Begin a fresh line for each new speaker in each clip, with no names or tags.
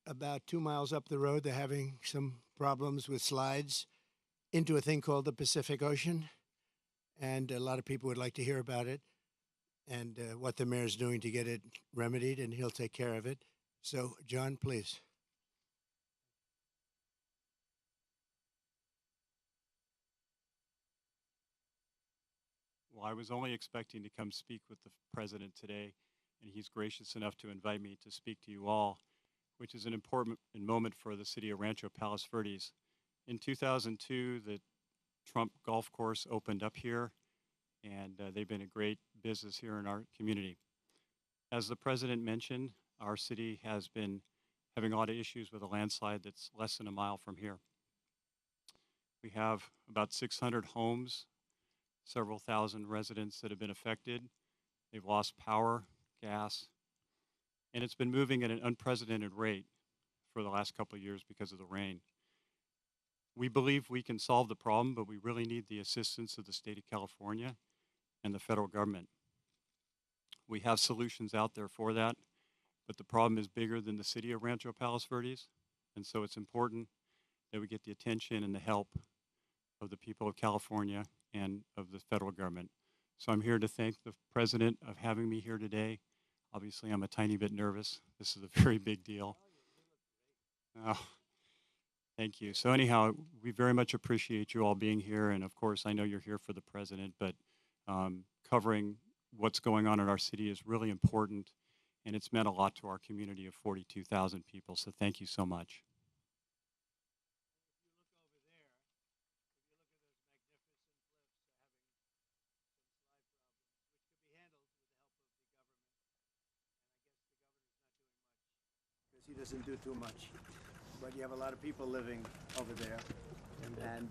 about 2 miles up the road, they're having some problems with slides into a thing called the Pacific Ocean. And a lot of people would like to hear about it and what the mayor's doing to get it remedied, and he'll take care of it. So, John, please.
Well, I was only expecting to come speak with the president today, and he's gracious enough to invite me to speak to you all, which is an important moment for the city of Rancho Palos Verdes. In 2002, the Trump golf course opened up here, and they've been a great business here in our community. As the president mentioned, our city has been having a lot of issues with a landslide that's less than a mile from here. We have about 600 homes, several thousand residents that have been affected. They've lost power, gas, and it's been moving at an unprecedented rate for the last couple of years because of the rain. We believe we can solve the problem, but we really need the assistance of the state of California and the federal government. We have solutions out there for that, but the problem is bigger than the city of Rancho Palos Verdes, and so it's important that we get the attention and the help of the people of California and of the federal government. So I'm here to thank the president of having me here today. Obviously, I'm a tiny bit nervous. This is a very big deal. Oh, thank you. So anyhow, we very much appreciate you all being here, and of course, I know you're here for the president, but covering what's going on in our city is really important, and it's meant a lot to our community of 42,000 people, so thank you so much.
He doesn't do too much, but you have a lot of people living over there, and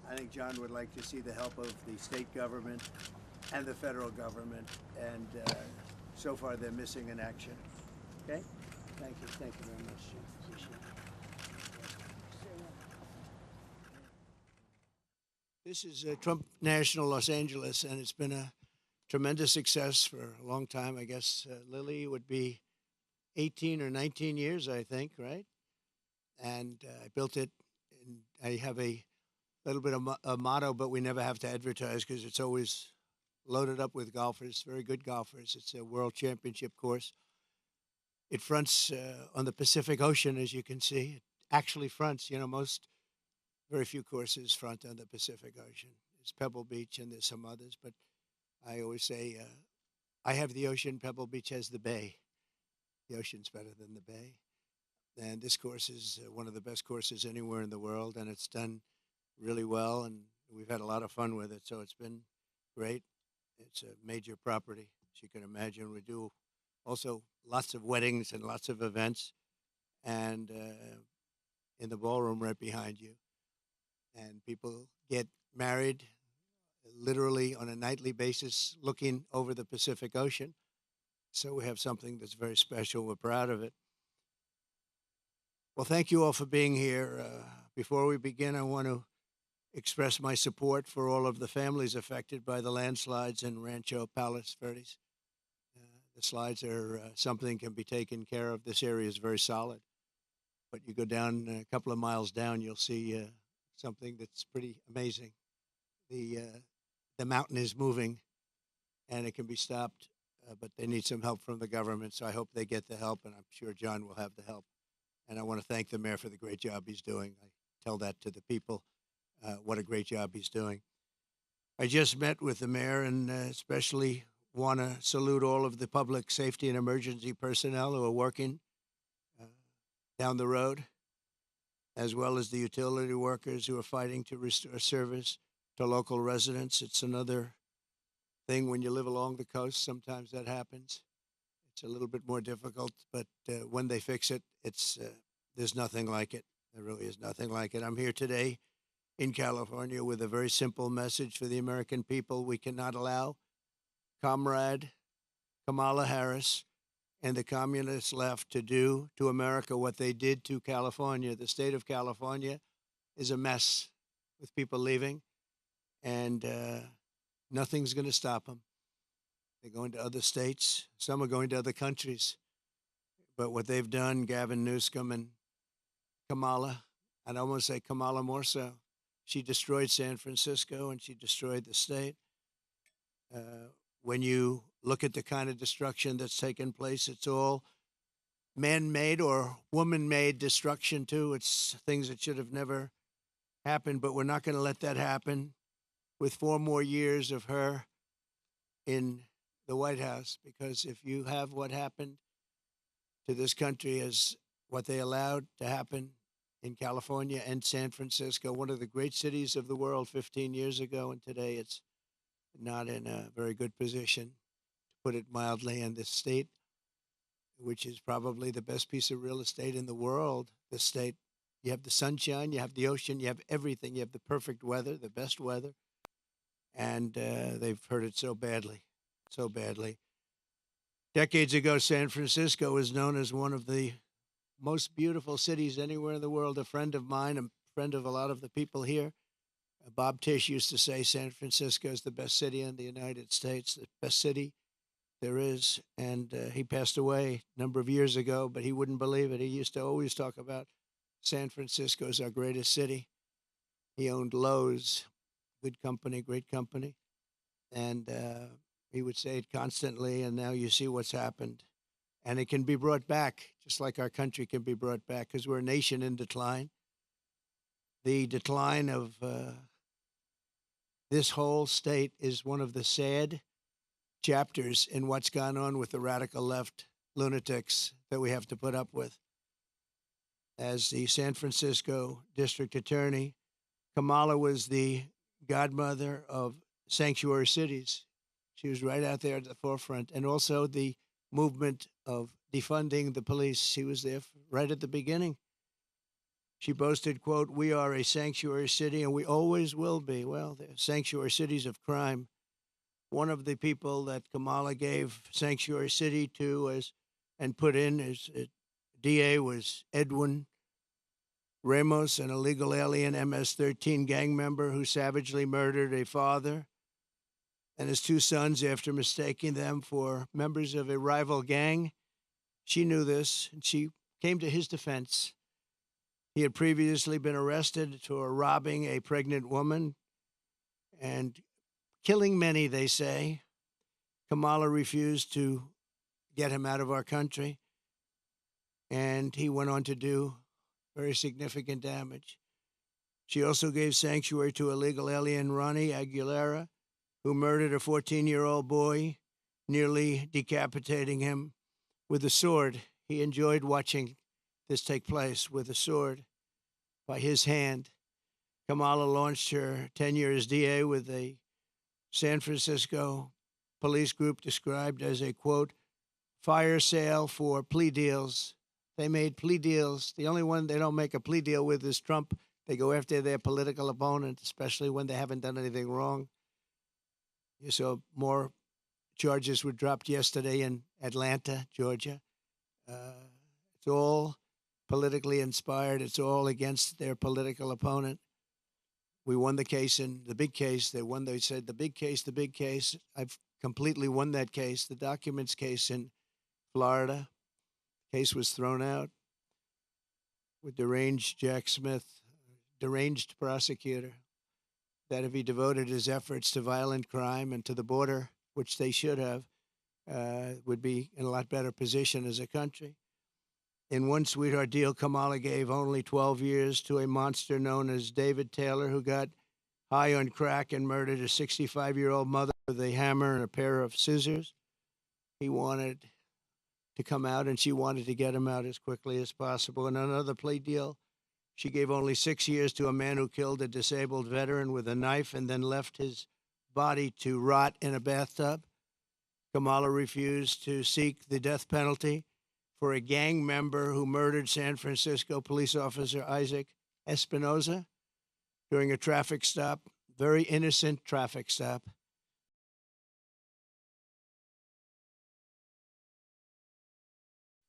I think John would like to see the help of the state government and the federal government, and so far they're missing in action. Okay? Thank you very much, Chief. Appreciate it. This is Trump National Los Angeles, and it's been a tremendous success for a long time. I guess Lily would be 18 or 19 years, I think, right? And I built it, and I have a little bit of a motto, but we never have to advertise because it's always loaded up with golfers, very good golfers. It's a world championship course. It fronts on the Pacific Ocean, as you can see. It actually fronts, very few courses front on the Pacific Ocean. There's Pebble Beach and there's some others, but I always say I have the ocean, Pebble Beach has the bay. The ocean's better than the bay. And this course is one of the best courses anywhere in the world, and it's done really well, and we've had a lot of fun with it, so it's been great. It's a major property, as you can imagine. We do also lots of weddings and lots of events, and in the ballroom right behind you. And people get married literally on a nightly basis looking over the Pacific Ocean. So we have something that's very special. We're proud of it. Well, thank you all for being here. Before we begin, I want to express my support for all of the families affected by the landslides in Rancho Palos Verdes. The slides are something can be taken care of. This area is very solid. But you go down a couple of miles down, you'll see something that's pretty amazing. The mountain is moving, and it can be stopped. But they need some help from the government, so I hope they get the help, and I'm sure John will have the help. And I want to thank the mayor for the great job he's doing. I tell that to the people, what a great job he's doing. I just met with the mayor, and especially want to salute all of the public safety and emergency personnel who are working down the road, as well as the utility workers who are fighting to restore service to local residents. It's another thing when you live along the coast. Sometimes that happens. It's a little bit more difficult, but when they fix it, there's nothing like it. There really is nothing like it. I'm here today in California with a very simple message for the American people. We cannot allow Comrade Kamala Harris and the communist left to do to America what they did to California. The state of California is a mess with people leaving, and nothing's going to stop them. They're going to other states. Some are going to other countries. But what they've done, Gavin Newsom and Kamala, I'd almost say Kamala more so. She destroyed San Francisco and she destroyed the state. When you look at the kind of destruction that's taken place, it's all man-made or woman-made destruction too. It's things that should have never happened, but we're not going to let that happen with 4 more years of her in the White House, because if you have what happened to this country as what they allowed to happen in California and San Francisco, one of the great cities of the world 15 years ago, and today it's not in a very good position, to put it mildly, and the state, which is probably the best piece of real estate in the world, the state, you have the sunshine, you have the ocean, you have everything, you have the perfect weather, the best weather, and they've hurt it so badly, so badly. Decades ago, San Francisco was known as one of the most beautiful cities anywhere in the world. A friend of mine, a friend of a lot of the people here, Bob Tisch, used to say San Francisco is the best city in the United States, the best city there is. And he passed away a number of years ago, but he wouldn't believe it. He used to always talk about San Francisco as our greatest city. He owned Lowe's, good company, great company. And he would say it constantly, and now you see what's happened. And it can be brought back, just like our country can be brought back, because we're a nation in decline. The decline of this whole state is one of the sad chapters in what's gone on with the radical left lunatics that we have to put up with. As the San Francisco district attorney, Kamala was the godmother of sanctuary cities. She was right out there at the forefront, and also the movement of defunding the police. She was there right at the beginning. She boasted, quote, "We are a sanctuary city and we always will be." Well, they're sanctuary cities of crime. One of the people that Kamala gave sanctuary city to and put in as DA was Edwin Ramos, an illegal alien MS-13 gang member who savagely murdered a father and his 2 sons after mistaking them for members of a rival gang. She knew this, and she came to his defense. He had previously been arrested for robbing a pregnant woman and killing many, they say. Kamala refused to get him out of our country, and he went on to do very significant damage. She also gave sanctuary to illegal alien Ronnie Aguilera, who murdered a 14-year-old boy, nearly decapitating him with a sword. He enjoyed watching this take place with a sword by his hand. Kamala launched her tenure as DA with a San Francisco police group described as a, quote, fire sale for plea deals. They made plea deals. The only one they don't make a plea deal with is Trump. They go after their political opponent, especially when they haven't done anything wrong. You saw more charges were dropped yesterday in Atlanta, Georgia. It's all politically inspired. It's all against their political opponent. We won the case in the big case. They said the big case, the big case. I've completely won that case. The documents case in Florida. Case was thrown out with deranged Jack Smith, deranged prosecutor, that if he devoted his efforts to violent crime and to the border, which they should have, would be in a lot better position as a country. In one sweetheart deal, Kamala gave only 12 years to a monster known as David Taylor, who got high on crack and murdered a 65-year-old mother with a hammer and a pair of scissors. He wanted to come out, and she wanted to get him out as quickly as possible. In another plea deal, she gave only 6 years to a man who killed a disabled veteran with a knife and then left his body to rot in a bathtub. Kamala refused to seek the death penalty for a gang member who murdered San Francisco police officer Isaac Espinoza during a traffic stop, very innocent traffic stop.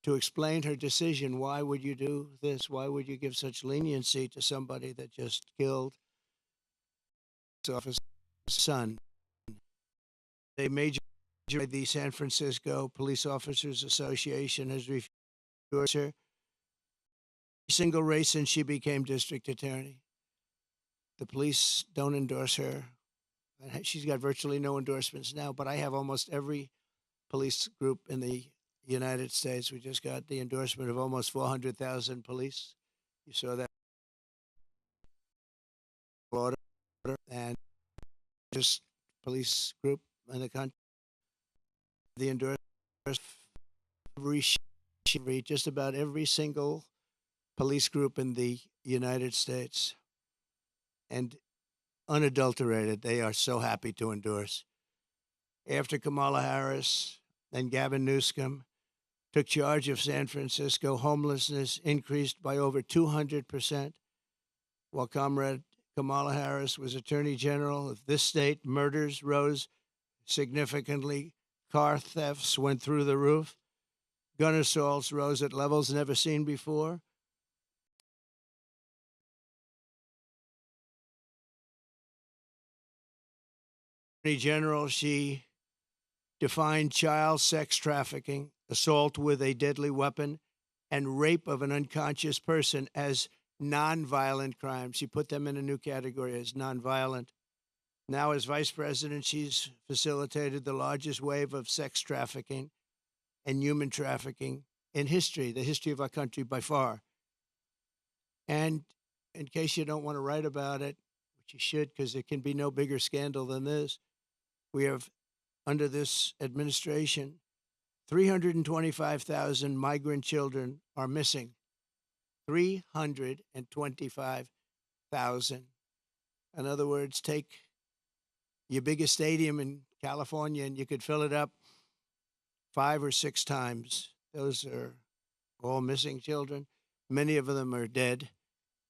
To explain her decision, why would you do this? Why would you give such leniency to somebody that just killed his officer's son? A major, the San Francisco Police Officers Association has refused endorse her. Single race since she became district attorney. The police don't endorse her. She's got virtually no endorsements now, but I have almost every police group in the United States. We just got the endorsement of almost 400,000 police. You saw that. And just police group in the country. The endorsement just about every single police group in the United States. And unadulterated, they are so happy to endorse. After Kamala Harris and Gavin Newsom took charge of San Francisco, homelessness increased by over 200%. While Comrade Kamala Harris was Attorney General of this state, murders rose significantly. Car thefts went through the roof. Gun assaults rose at levels never seen before. Attorney General, she defined child sex trafficking, assault with a deadly weapon, and rape of an unconscious person as nonviolent crimes. She put them in a new category as nonviolent. Now, as vice president, she's facilitated the largest wave of sex trafficking and human trafficking in history, the history of our country by far. And in case you don't want to write about it, which you should, because there can be no bigger scandal than this, we have, under this administration, 325,000 migrant children are missing. 325,000. In other words, take your biggest stadium in California and you could fill it up 5 or 6 times. Those are all missing children. Many of them are dead.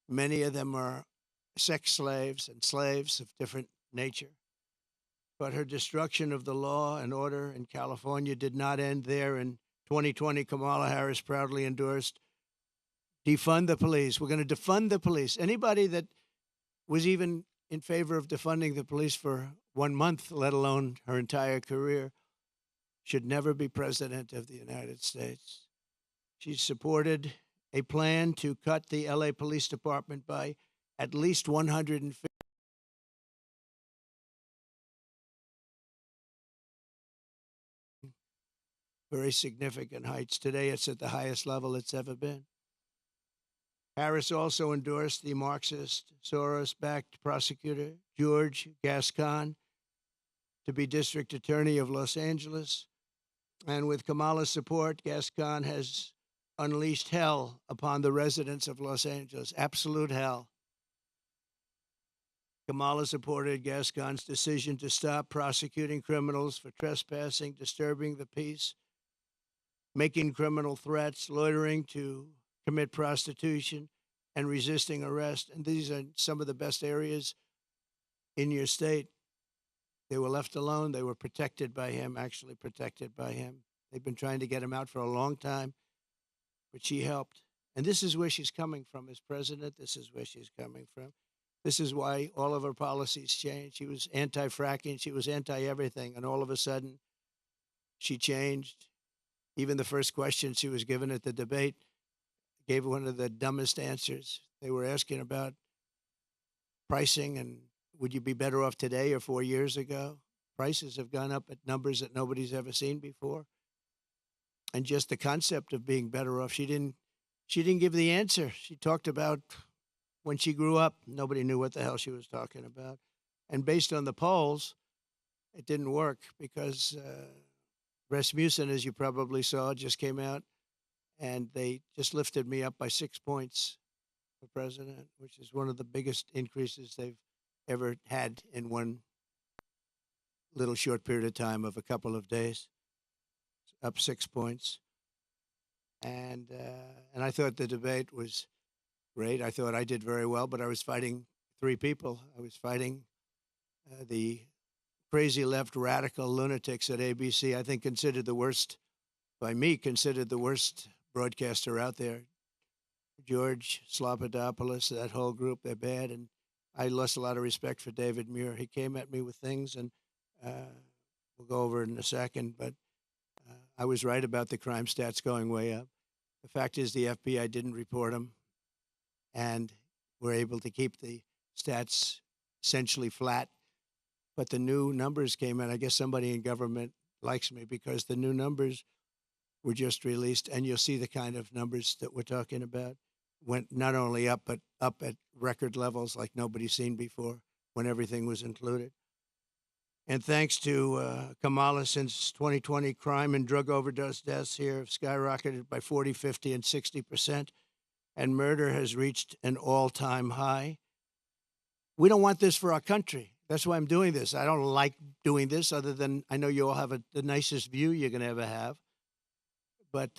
Many of them are sex slaves and slaves of different nature. But her destruction of the law and order in California did not end there. In 2020, Kamala Harris proudly endorsed defund the police. We're going to defund the police. Anybody that was even in favor of defunding the police for 1 month, let alone her entire career, should never be president of the United States. She supported a plan to cut the LA Police Department by at least 150. Very significant heights. Today, it's at the highest level it's ever been. Harris also endorsed the Marxist, Soros-backed prosecutor, George Gascon, to be district attorney of Los Angeles. And with Kamala's support, Gascon has unleashed hell upon the residents of Los Angeles, absolute hell. Kamala supported Gascon's decision to stop prosecuting criminals for trespassing, disturbing the peace, making criminal threats, loitering to commit prostitution, and resisting arrest. And these are some of the best areas in your state. They were left alone. They were protected by him, actually protected by him. They've been trying to get him out for a long time, but she helped. And this is where she's coming from as president. This is where she's coming from. This is why all of her policies changed. She was anti-fracking. She was anti-everything. And all of a sudden, she changed. Even the first question she was given at the debate gave one of the dumbest answers. They were asking about pricing and would you be better off today or 4 years ago? Prices have gone up at numbers that nobody's ever seen before. And just the concept of being better off, she didn't give the answer. She talked about when she grew up, nobody knew what the hell she was talking about. And based on the polls, it didn't work because Rasmussen, as you probably saw, just came out and they just lifted me up by 6 points for president, which is one of the biggest increases they've ever had in one little short period of time of a couple of days, up 6 points. And I thought the debate was great. I thought I did very well, but I was fighting 3 people. I was fighting the crazy left radical lunatics at ABC, I think considered the worst, by me, considered the worst broadcaster out there. George Slopadopoulos, that whole group, they're bad. And I lost a lot of respect for David Muir. He came at me with things, and we'll go over it in a second, but I was right about the crime stats going way up. The fact is the FBI didn't report them, and we're able to keep the stats essentially flat. But the new numbers came in. I guess somebody in government likes me because the new numbers were just released, and you'll see the kind of numbers that we're talking about went not only up, but up at record levels like nobody's seen before when everything was included. And thanks to Kamala, since 2020, crime and drug overdose deaths here have skyrocketed by 40, 50, and 60%, and murder has reached an all-time high. We don't want this for our country. That's why I'm doing this. I don't like doing this, other than I know you all have the nicest view you're going to ever have. But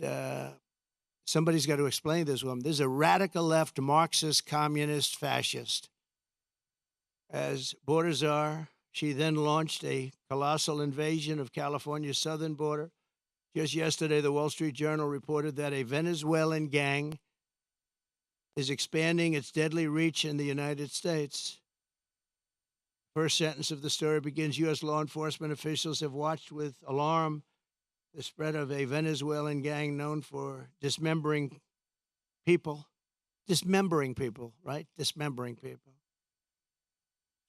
somebody's got to explain this one. There's a radical left, Marxist, communist, fascist. As borders are, she then launched a colossal invasion of California's southern border. Just yesterday, the Wall Street Journal reported that a Venezuelan gang is expanding its deadly reach in the United States. First sentence of the story begins, U.S. law enforcement officials have watched with alarm the spread of a Venezuelan gang known for dismembering people. Dismembering people, right? Dismembering people.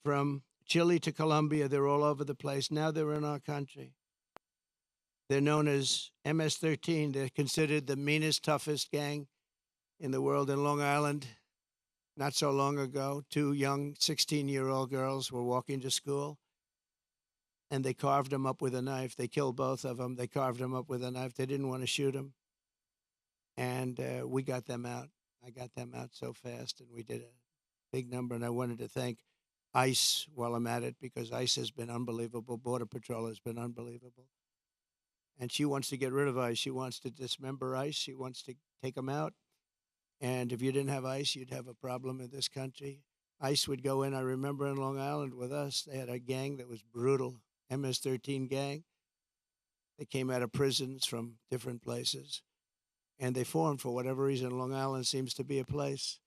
From Chile to Colombia, they're all over the place. Now they're in our country. They're known as MS-13. They're considered the meanest, toughest gang in the world. In Long Island, not so long ago, two young 16-year-old girls were walking to school, and they carved them up with a knife. They killed both of them. They carved them up with a knife. They didn't want to shoot them. And we got them out. I got them out so fast, and we did a big number. And I wanted to thank ICE while I'm at it, because ICE has been unbelievable. Border Patrol has been unbelievable. And she wants to get rid of ICE. She wants to dismember ICE. She wants to take them out. And if you didn't have ICE, you'd have a problem in this country. ICE would go in. I remember in Long Island with us, they had a gang that was brutal, MS-13 gang. They came out of prisons from different places, and they formed for whatever reason. Long Island seems to be a place.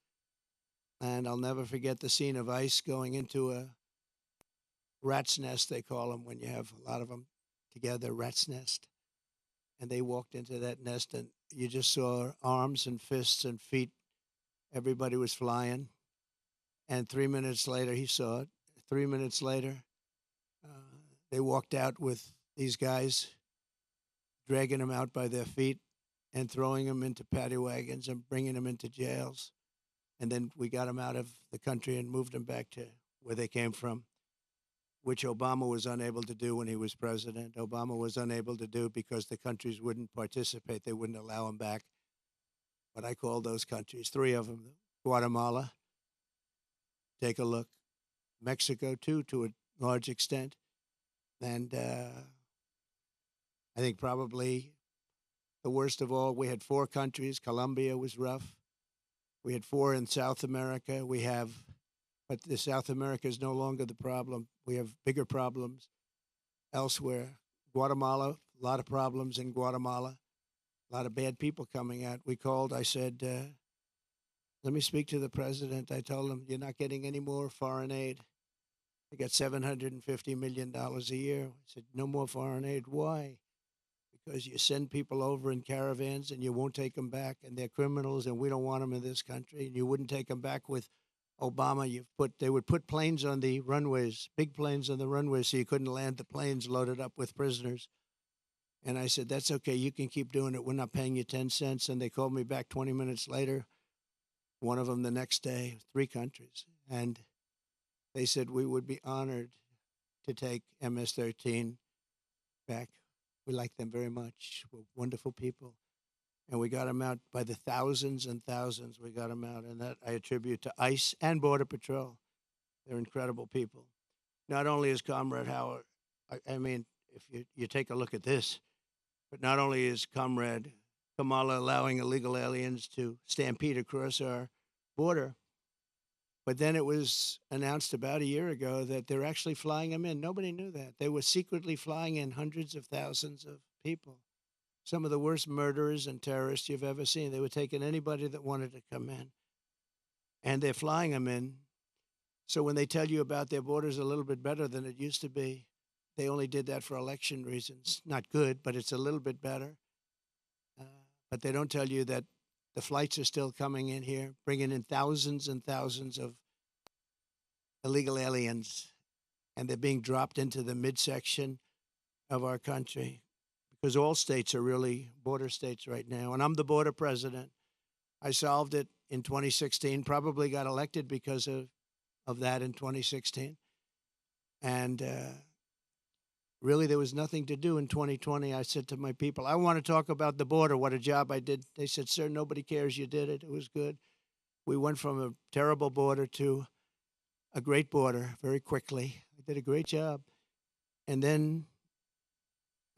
And I'll never forget the scene of ICE going into a rat's nest, they call them, when you have a lot of them together, rat's nest. And they walked into that nest, and you just saw arms and fists and feet. Everybody was flying. And 3 minutes later, he saw it. 3 minutes later, they walked out with these guys, dragging them out by their feet and throwing them into paddy wagons and bringing them into jails. And then we got them out of the country and moved them back to where they came from, which Obama was unable to do when he was president. Obama was unable to do because the countries wouldn't participate. They wouldn't allow him back. But I called those countries, three of them. Guatemala, take a look. Mexico, too, to a large extent. And I think probably the worst of all, we had four countries. Colombia was rough. We had four in South America. But the South America is no longer the problem. We have bigger problems elsewhere. Guatemala, a lot of problems in Guatemala. A lot of bad people coming out. We called, I said, let me speak to the president. I told him, you're not getting any more foreign aid. They got $750 million a year. I said, no more foreign aid. Why? Because you send people over in caravans and you won't take them back, and they're criminals, and we don't want them in this country. And you wouldn't take them back with Obama. They would put planes on the runways, big planes on the runways, so you couldn't land the planes loaded up with prisoners. And I said, that's okay. You can keep doing it. We're not paying you 10 cents. And they called me back 20 minutes later, one of them the next day, three countries. And they said we would be honored to take MS-13 back. We like them very much. We're wonderful people. And we got them out by the thousands and thousands. We got them out. And that I attribute to ICE and Border Patrol. They're incredible people. Not only is Comrade Howard, I mean, if you take a look at this, but not only is Comrade Kamala allowing illegal aliens to stampede across our border, but then it was announced about a year ago that they're actually flying them in. Nobody knew that. They were secretly flying in hundreds of thousands of people. Some of the worst murderers and terrorists you've ever seen. They were taking anybody that wanted to come in. And they're flying them in. So when they tell you about their borders a little bit better than it used to be, they only did that for election reasons. Not good, but it's a little bit better. But they don't tell you that The flights are still coming in here, bringing in thousands and thousands of illegal aliens, and they're being dropped into the midsection of our country because all states are really border states right now. And I'm the border president. I solved it in 2016, probably got elected because of that in 2016. And really, there was nothing to do in 2020. I said to my people, I want to talk about the border, what a job I did. They said, sir, nobody cares you did it. It was good. We went from a terrible border to a great border very quickly. I did a great job. And then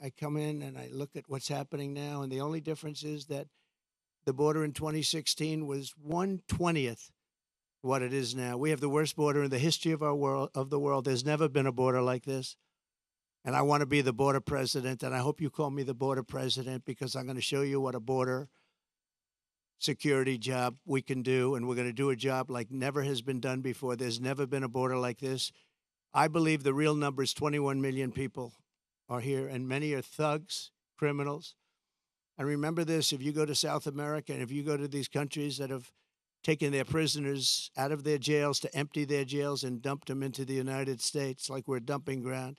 I come in and I look at what's happening now, and the only difference is that the border in 2016 was 1/20th what it is now. We have the worst border in the history of the world. There's never been a border like this. And I want to be the border president, and I hope you call me the border president because I'm going to show you what a border security job we can do, and we're going to do a job like never has been done before. There's never been a border like this. I believe the real number is 21 million people are here, and many are thugs, criminals. And remember this, if you go to South America and if you go to these countries that have taken their prisoners out of their jails to empty their jails and dumped them into the United States like we're a dumping ground,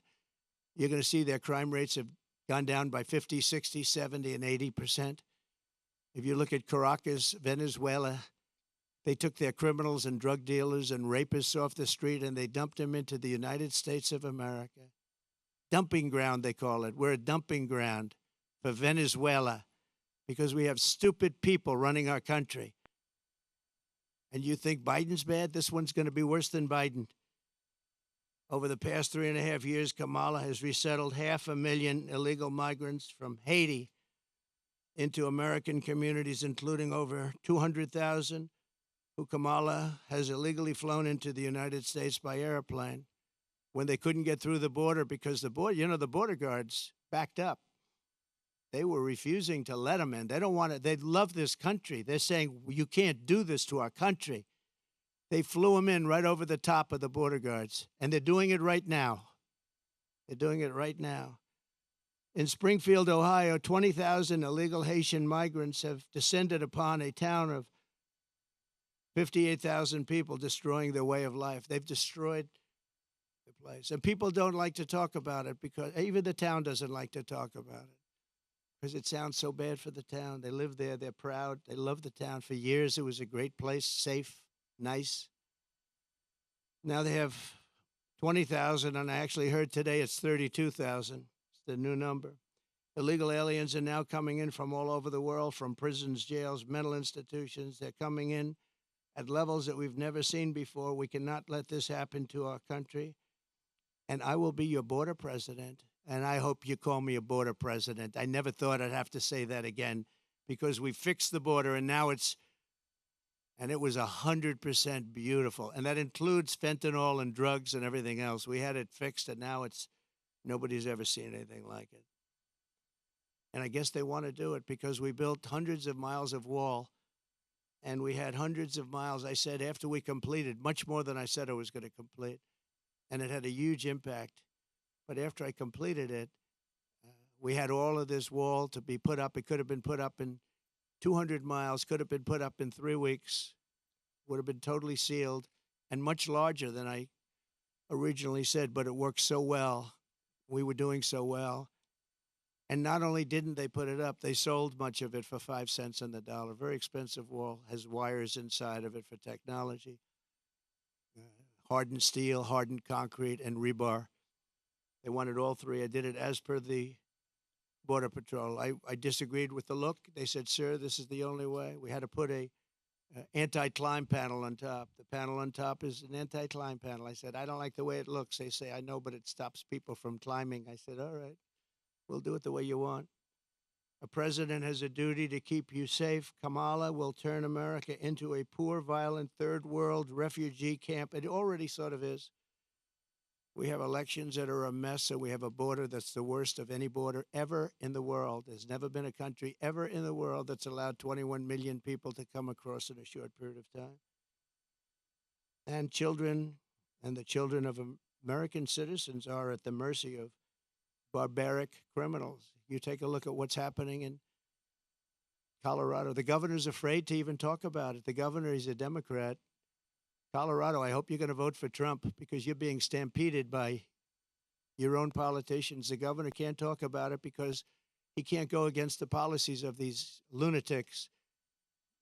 you're going to see their crime rates have gone down by 50, 60, 70, and 80%. If you look at Caracas, Venezuela, they took their criminals and drug dealers and rapists off the street and they dumped them into the United States of America. Dumping ground, they call it. We're a dumping ground for Venezuela because we have stupid people running our country. And you think Biden's bad? This one's going to be worse than Biden. Over the past 3.5 years, Kamala has resettled 500,000 illegal migrants from Haiti into American communities, including over 200,000 who Kamala has illegally flown into the United States by airplane when they couldn't get through the border because the border guards backed up. They were refusing to let them in. They don't want it. They love this country. They're saying, you can't do this to our country. They flew them in right over the top of the border guards, and they're doing it right now. They're doing it right now. In Springfield, Ohio, 20,000 illegal Haitian migrants have descended upon a town of 58,000 people, destroying their way of life. They've destroyed the place. And people don't like to talk about it because even the town doesn't like to talk about it because it sounds so bad for the town. They live there. They're proud. They love the town. For years, it was a great place, safe, nice. Now they have 20,000, and I actually heard today it's 32,000. It's the new number. Illegal aliens are now coming in from all over the world, from prisons, jails, mental institutions. They're coming in at levels that we've never seen before. We cannot let this happen to our country. And I will be your border president, and I hope you call me a border president. I never thought I'd have to say that again because we fixed the border, and now it was 100% beautiful. And that includes fentanyl and drugs and everything else. We had it fixed, and now nobody's ever seen anything like it. And I guess they want to do it because we built hundreds of miles of wall, and we had hundreds of miles, I said, after we completed, much more than I said I was going to complete. And it had a huge impact. But after I completed it, we had all of this wall to be put up. It could have been put up in 200 miles, could have been put up in 3 weeks, would have been totally sealed, and much larger than I originally said, but it worked so well. We were doing so well. And not only didn't they put it up, they sold much of it for 5 cents on the dollar. Very expensive wall, has wires inside of it for technology. Hardened steel, hardened concrete, and rebar. They wanted all three. I did it as per the Border Patrol. I disagreed with the look. They said, sir, this is the only way. We had to put a anti-climb panel on top. The panel on top is an anti-climb panel. I said, I don't like the way it looks. They say, I know, but it stops people from climbing. I said, all right, we'll do it the way you want. A president has a duty to keep you safe. Kamala will turn America into a poor, violent, third world refugee camp. It already sort of is. We have elections that are a mess, and we have a border that's the worst of any border ever in the world. There's never been a country ever in the world that's allowed 21 million people to come across in a short period of time. And children and the children of American citizens are at the mercy of barbaric criminals. You take a look at what's happening in Colorado. The governor's afraid to even talk about it. The governor is a Democrat. Colorado, I hope you're going to vote for Trump because you're being stampeded by your own politicians. The governor can't talk about it because he can't go against the policies of these lunatics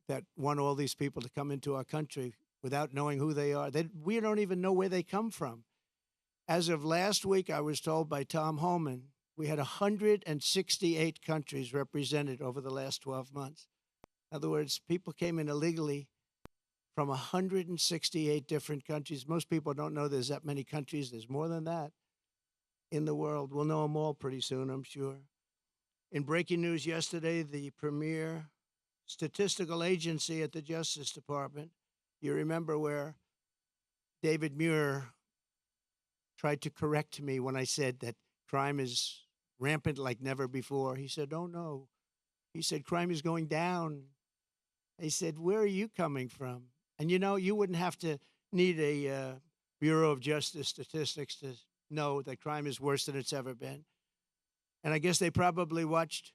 that want all these people to come into our country without knowing who they are. We don't even know where they come from. As of last week, I was told by Tom Homan, we had 168 countries represented over the last 12 months. In other words, people came in illegally from 168 different countries. Most people don't know there's that many countries. There's more than that in the world. We'll know them all pretty soon, I'm sure. In breaking news yesterday, the premier statistical agency at the Justice Department, you remember where David Muir tried to correct me when I said that crime is rampant like never before. He said, oh, no. He said, crime is going down. I said, where are you coming from? And, you know, you wouldn't have to need a Bureau of Justice statistics to know that crime is worse than it's ever been. And I guess they probably watched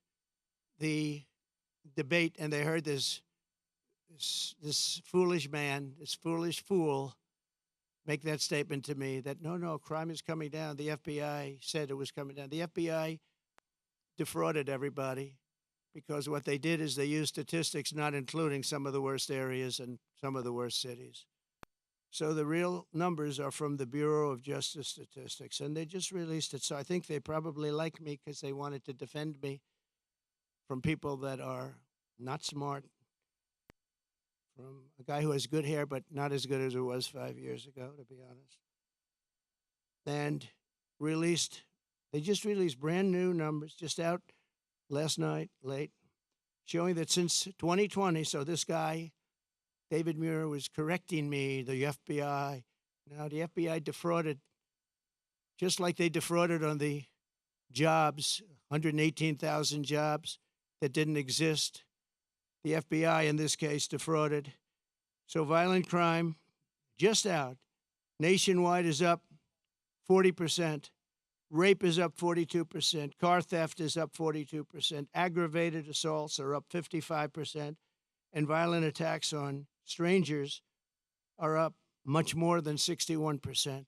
the debate and they heard this foolish man, this foolish fool make that statement to me that, no, crime is coming down. The FBI said it was coming down. The FBI defrauded everybody because what they did is they used statistics not including some of the worst areas and some of the worst cities. So the real numbers are from the Bureau of Justice Statistics, and they just released it. So I think they probably like me because they wanted to defend me from people that are not smart, from a guy who has good hair but not as good as it was 5 years ago, to be honest. And they just released brand new numbers just out last night, late, showing that since 2020, so this guy, David Muir, was correcting me, the FBI. Now, the FBI defrauded, just like they defrauded on the jobs, 118,000 jobs that didn't exist. The FBI, in this case, defrauded. So violent crime, just out, nationwide is up 40%. Rape is up 42%. Car theft is up 42%. Aggravated assaults are up 55%. And violent attacks on strangers are up much more than 61%.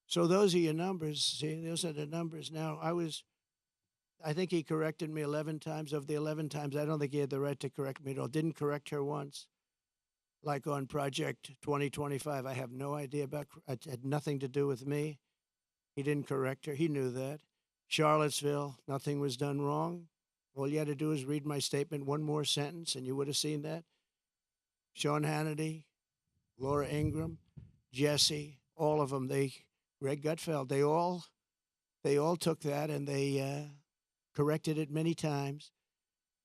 So those are your numbers. See, those are the numbers. Now, I think he corrected me 11 times. Of the 11 times, I don't think he had the right to correct me at all. Didn't correct her once. Like on Project 2025, I have no idea about, it had nothing to do with me. He didn't correct her. He knew that. Charlottesville, nothing was done wrong. All you had to do is read my statement one more sentence, and you would have seen that. Sean Hannity, Laura Ingraham, Jesse, all of them, Greg Gutfeld, they all took that and they corrected it many times,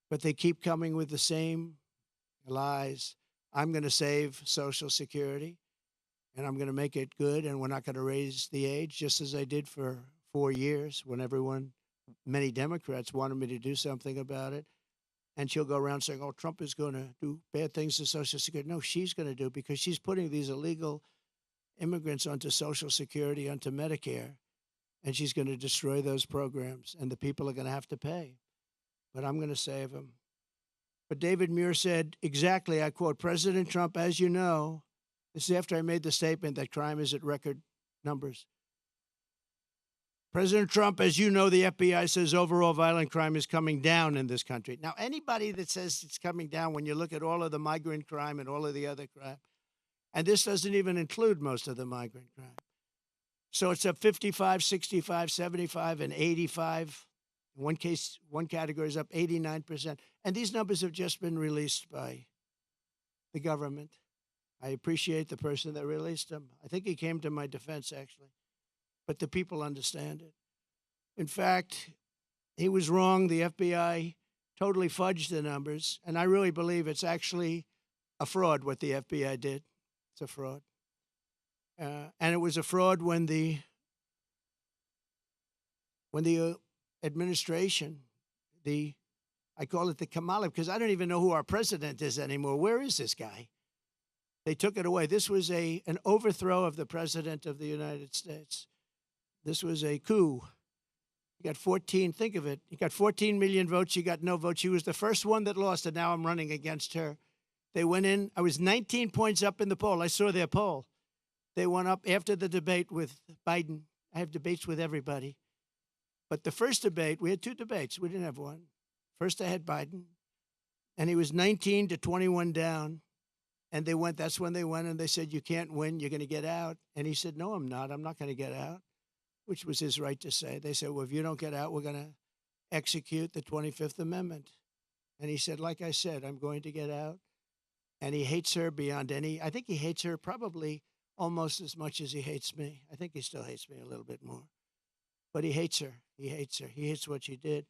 but they keep coming with the same lies. I'm going to save Social Security, and I'm going to make it good, and we're not going to raise the age, just as I did for 4 years when many Democrats wanted me to do something about it. And she'll go around saying, oh, Trump is going to do bad things to Social Security. No, she's going to do, because she's putting these illegal immigrants onto Social Security, onto Medicare, and she's going to destroy those programs, and the people are going to have to pay. But I'm going to save them. But David Muir said exactly, I quote, President Trump, as you know, this is after I made the statement that crime is at record numbers. President Trump, as you know, the FBI says overall violent crime is coming down in this country. Now, anybody that says it's coming down, when you look at all of the migrant crime and all of the other crime, and this doesn't even include most of the migrant crime. So it's up 55, 65, 75, and 85. In one case, one category is up 89%. And these numbers have just been released by the government. I appreciate the person that released them. I think he came to my defense, actually. But the people understand it. In fact, he was wrong. The FBI totally fudged the numbers. And I really believe it's actually a fraud what the FBI did. It's a fraud. And it was a fraud when the administration, I call it the Kamala, because I don't even know who our president is anymore. Where is this guy? They took it away. This was an overthrow of the president of the United States. This was a coup. He got 14, think of it. He got 14 million votes. She got no votes. She was the first one that lost, and now I'm running against her. They went in. I was 19 points up in the poll. I saw their poll. They went up after the debate with Biden. I have debates with everybody. But the first debate, we had two debates. We didn't have one. First, I had Biden, and he was 19 to 21 down. And they went, that's when they went, and they said, you can't win. You're going to get out. And he said, no, I'm not. I'm not going to get out, which was his right to say. They said, well, if you don't get out, we're going to execute the 25th Amendment. And he said, like I said, I'm going to get out. And he hates her beyond any, I think he hates her probably almost as much as he hates me. I think he still hates me a little bit more. But he hates her. He hates her. He hates what she did.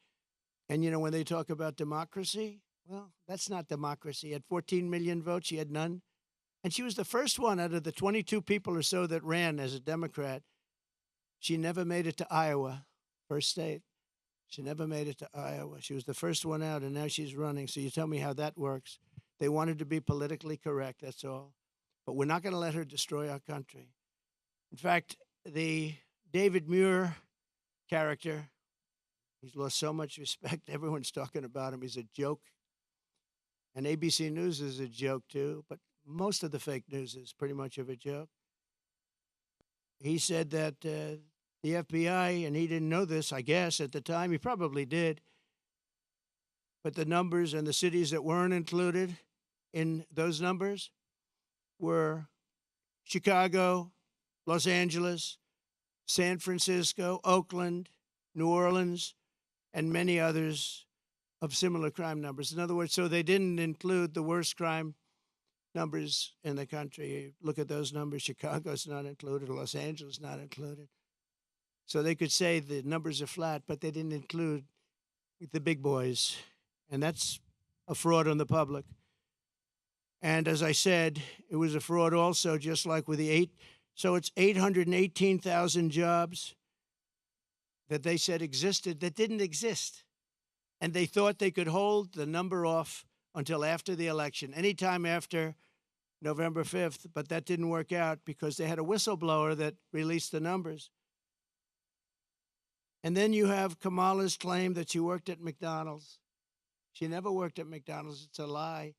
And, you know, when they talk about democracy, well, that's not democracy. He had 14 million votes. She had none. And she was the first one out of the 22 people or so that ran as a Democrat. She never made it to Iowa, first state. She never made it to Iowa. She was the first one out, and now she's running. So you tell me how that works. They wanted to be politically correct, that's all. But we're not going to let her destroy our country. In fact, the David Muir character, he's lost so much respect. Everyone's talking about him. He's a joke. And ABC News is a joke, too. But most of the fake news is pretty much of a joke. He said that the FBI, and he didn't know this, I guess, at the time. He probably did. But the numbers and the cities that weren't included in those numbers were Chicago, Los Angeles, San Francisco, Oakland, New Orleans, and many others of similar crime numbers. In other words, so they didn't include the worst crime numbers in the country. Look at those numbers. Chicago's not included. Los Angeles not included. So they could say the numbers are flat, but they didn't include the big boys. And that's a fraud on the public. And as I said, it was a fraud also, just like with the so it's 818,000 jobs that they said existed that didn't exist. And they thought they could hold the number off until after the election, anytime after November 5th, but that didn't work out because they had a whistleblower that released the numbers. And then you have Kamala's claim that she worked at McDonald's. She never worked at McDonald's. It's a lie.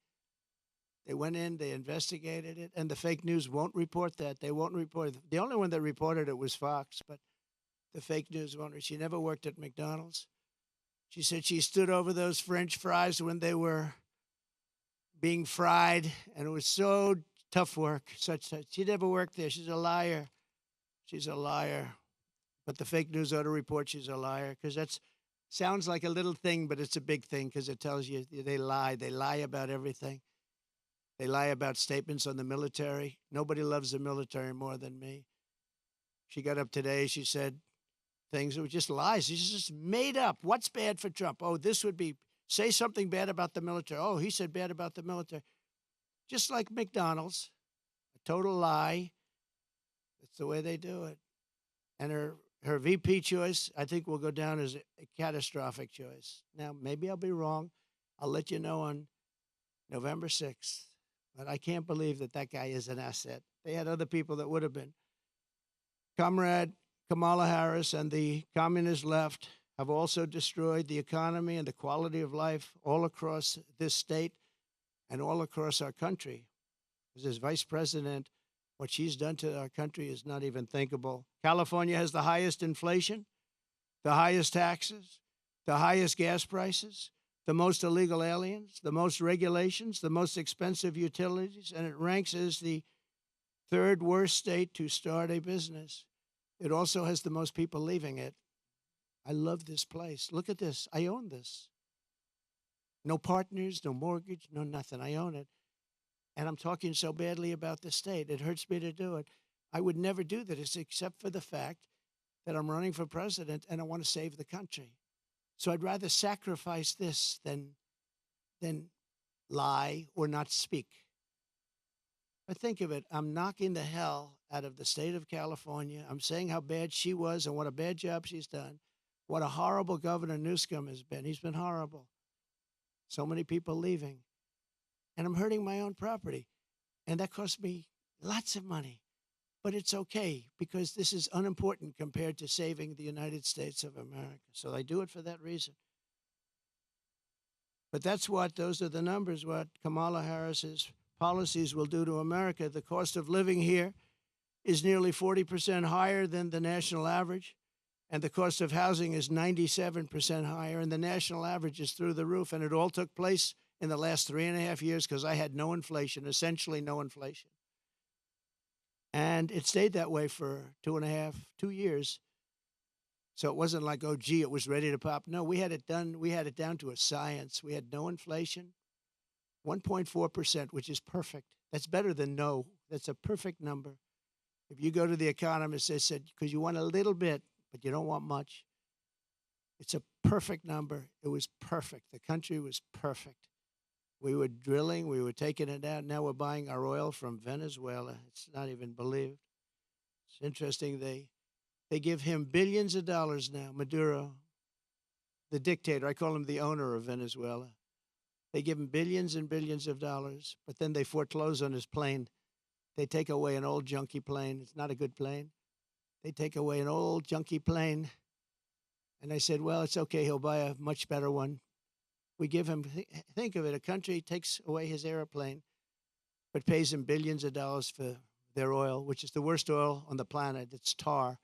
They went in, they investigated it, and the fake news won't report that. They won't report it. The only one that reported it was Fox, but the fake news won't. She never worked at McDonald's. She said she stood over those French fries when they were being fried, and it was so tough work. She never worked there. She's a liar. She's a liar. But the fake news ought to report she's a liar, because that sounds like a little thing, but it's a big thing, because it tells you they lie. They lie about everything. They lie about statements on the military. Nobody loves the military more than me. She got up today. She said things that were just lies. She's just made up. What's bad for Trump? Oh, this would be, say something bad about the military. Oh, he said bad about the military. Just like McDonald's, a total lie. That's the way they do it. And her VP choice, I think, will go down as a catastrophic choice. Now, maybe I'll be wrong. I'll let you know on November 6th. But I can't believe that that guy is an asset. They had other people that would have been. Comrade Kamala Harris and the communist left have also destroyed the economy and the quality of life all across this state and all across our country. As vice president, what she's done to our country is not even thinkable. California has the highest inflation, the highest taxes, the highest gas prices, the most illegal aliens, the most regulations, the most expensive utilities, and it ranks as the third worst state to start a business. It also has the most people leaving it. I love this place. Look at this. I own this. No partners, no mortgage, no nothing. I own it. And I'm talking so badly about the state. It hurts me to do it. I would never do this except for the fact that I'm running for president and I want to save the country. So I'd rather sacrifice this than lie or not speak. But think of it. I'm knocking the hell out of the state of California. I'm saying how bad she was and what a bad job she's done. What a horrible Governor Newsom has been. He's been horrible. So many people leaving. And I'm hurting my own property. And that cost me lots of money. but it's okay because this is unimportant compared to saving the United States of America. So I do it for that reason. But those are the numbers, what Kamala Harris's policies will do to America. The cost of living here is nearly 40% higher than the national average, and the cost of housing is 97% higher, and the national average is through the roof. And it all took place in the last 3.5 years because I had no inflation, essentially no inflation. And it stayed that way for 2 years. So it wasn't like, oh, gee, it was ready to pop. No, we had it done. We had it down to a science. We had no inflation, 1.4%, which is perfect. That's better than no. That's a perfect number. If you go to the economist, they said, because you want a little bit, but you don't want much. It's a perfect number. It was perfect. The country was perfect. We were drilling. We were taking it out. Now we're buying our oil from Venezuela. It's not even believed. It's interesting. They give him billions of dollars now, Maduro, the dictator. I call him the owner of Venezuela. They give him billions and billions of dollars, but then they foreclose on his plane. They take away an old junky plane. It's not a good plane. They take away an old junky plane. And I said, well, it's okay. He'll buy a much better one. We give him, think of it, a country takes away his airplane, but pays him billions of dollars for their oil, which is the worst oil on the planet. It's tar.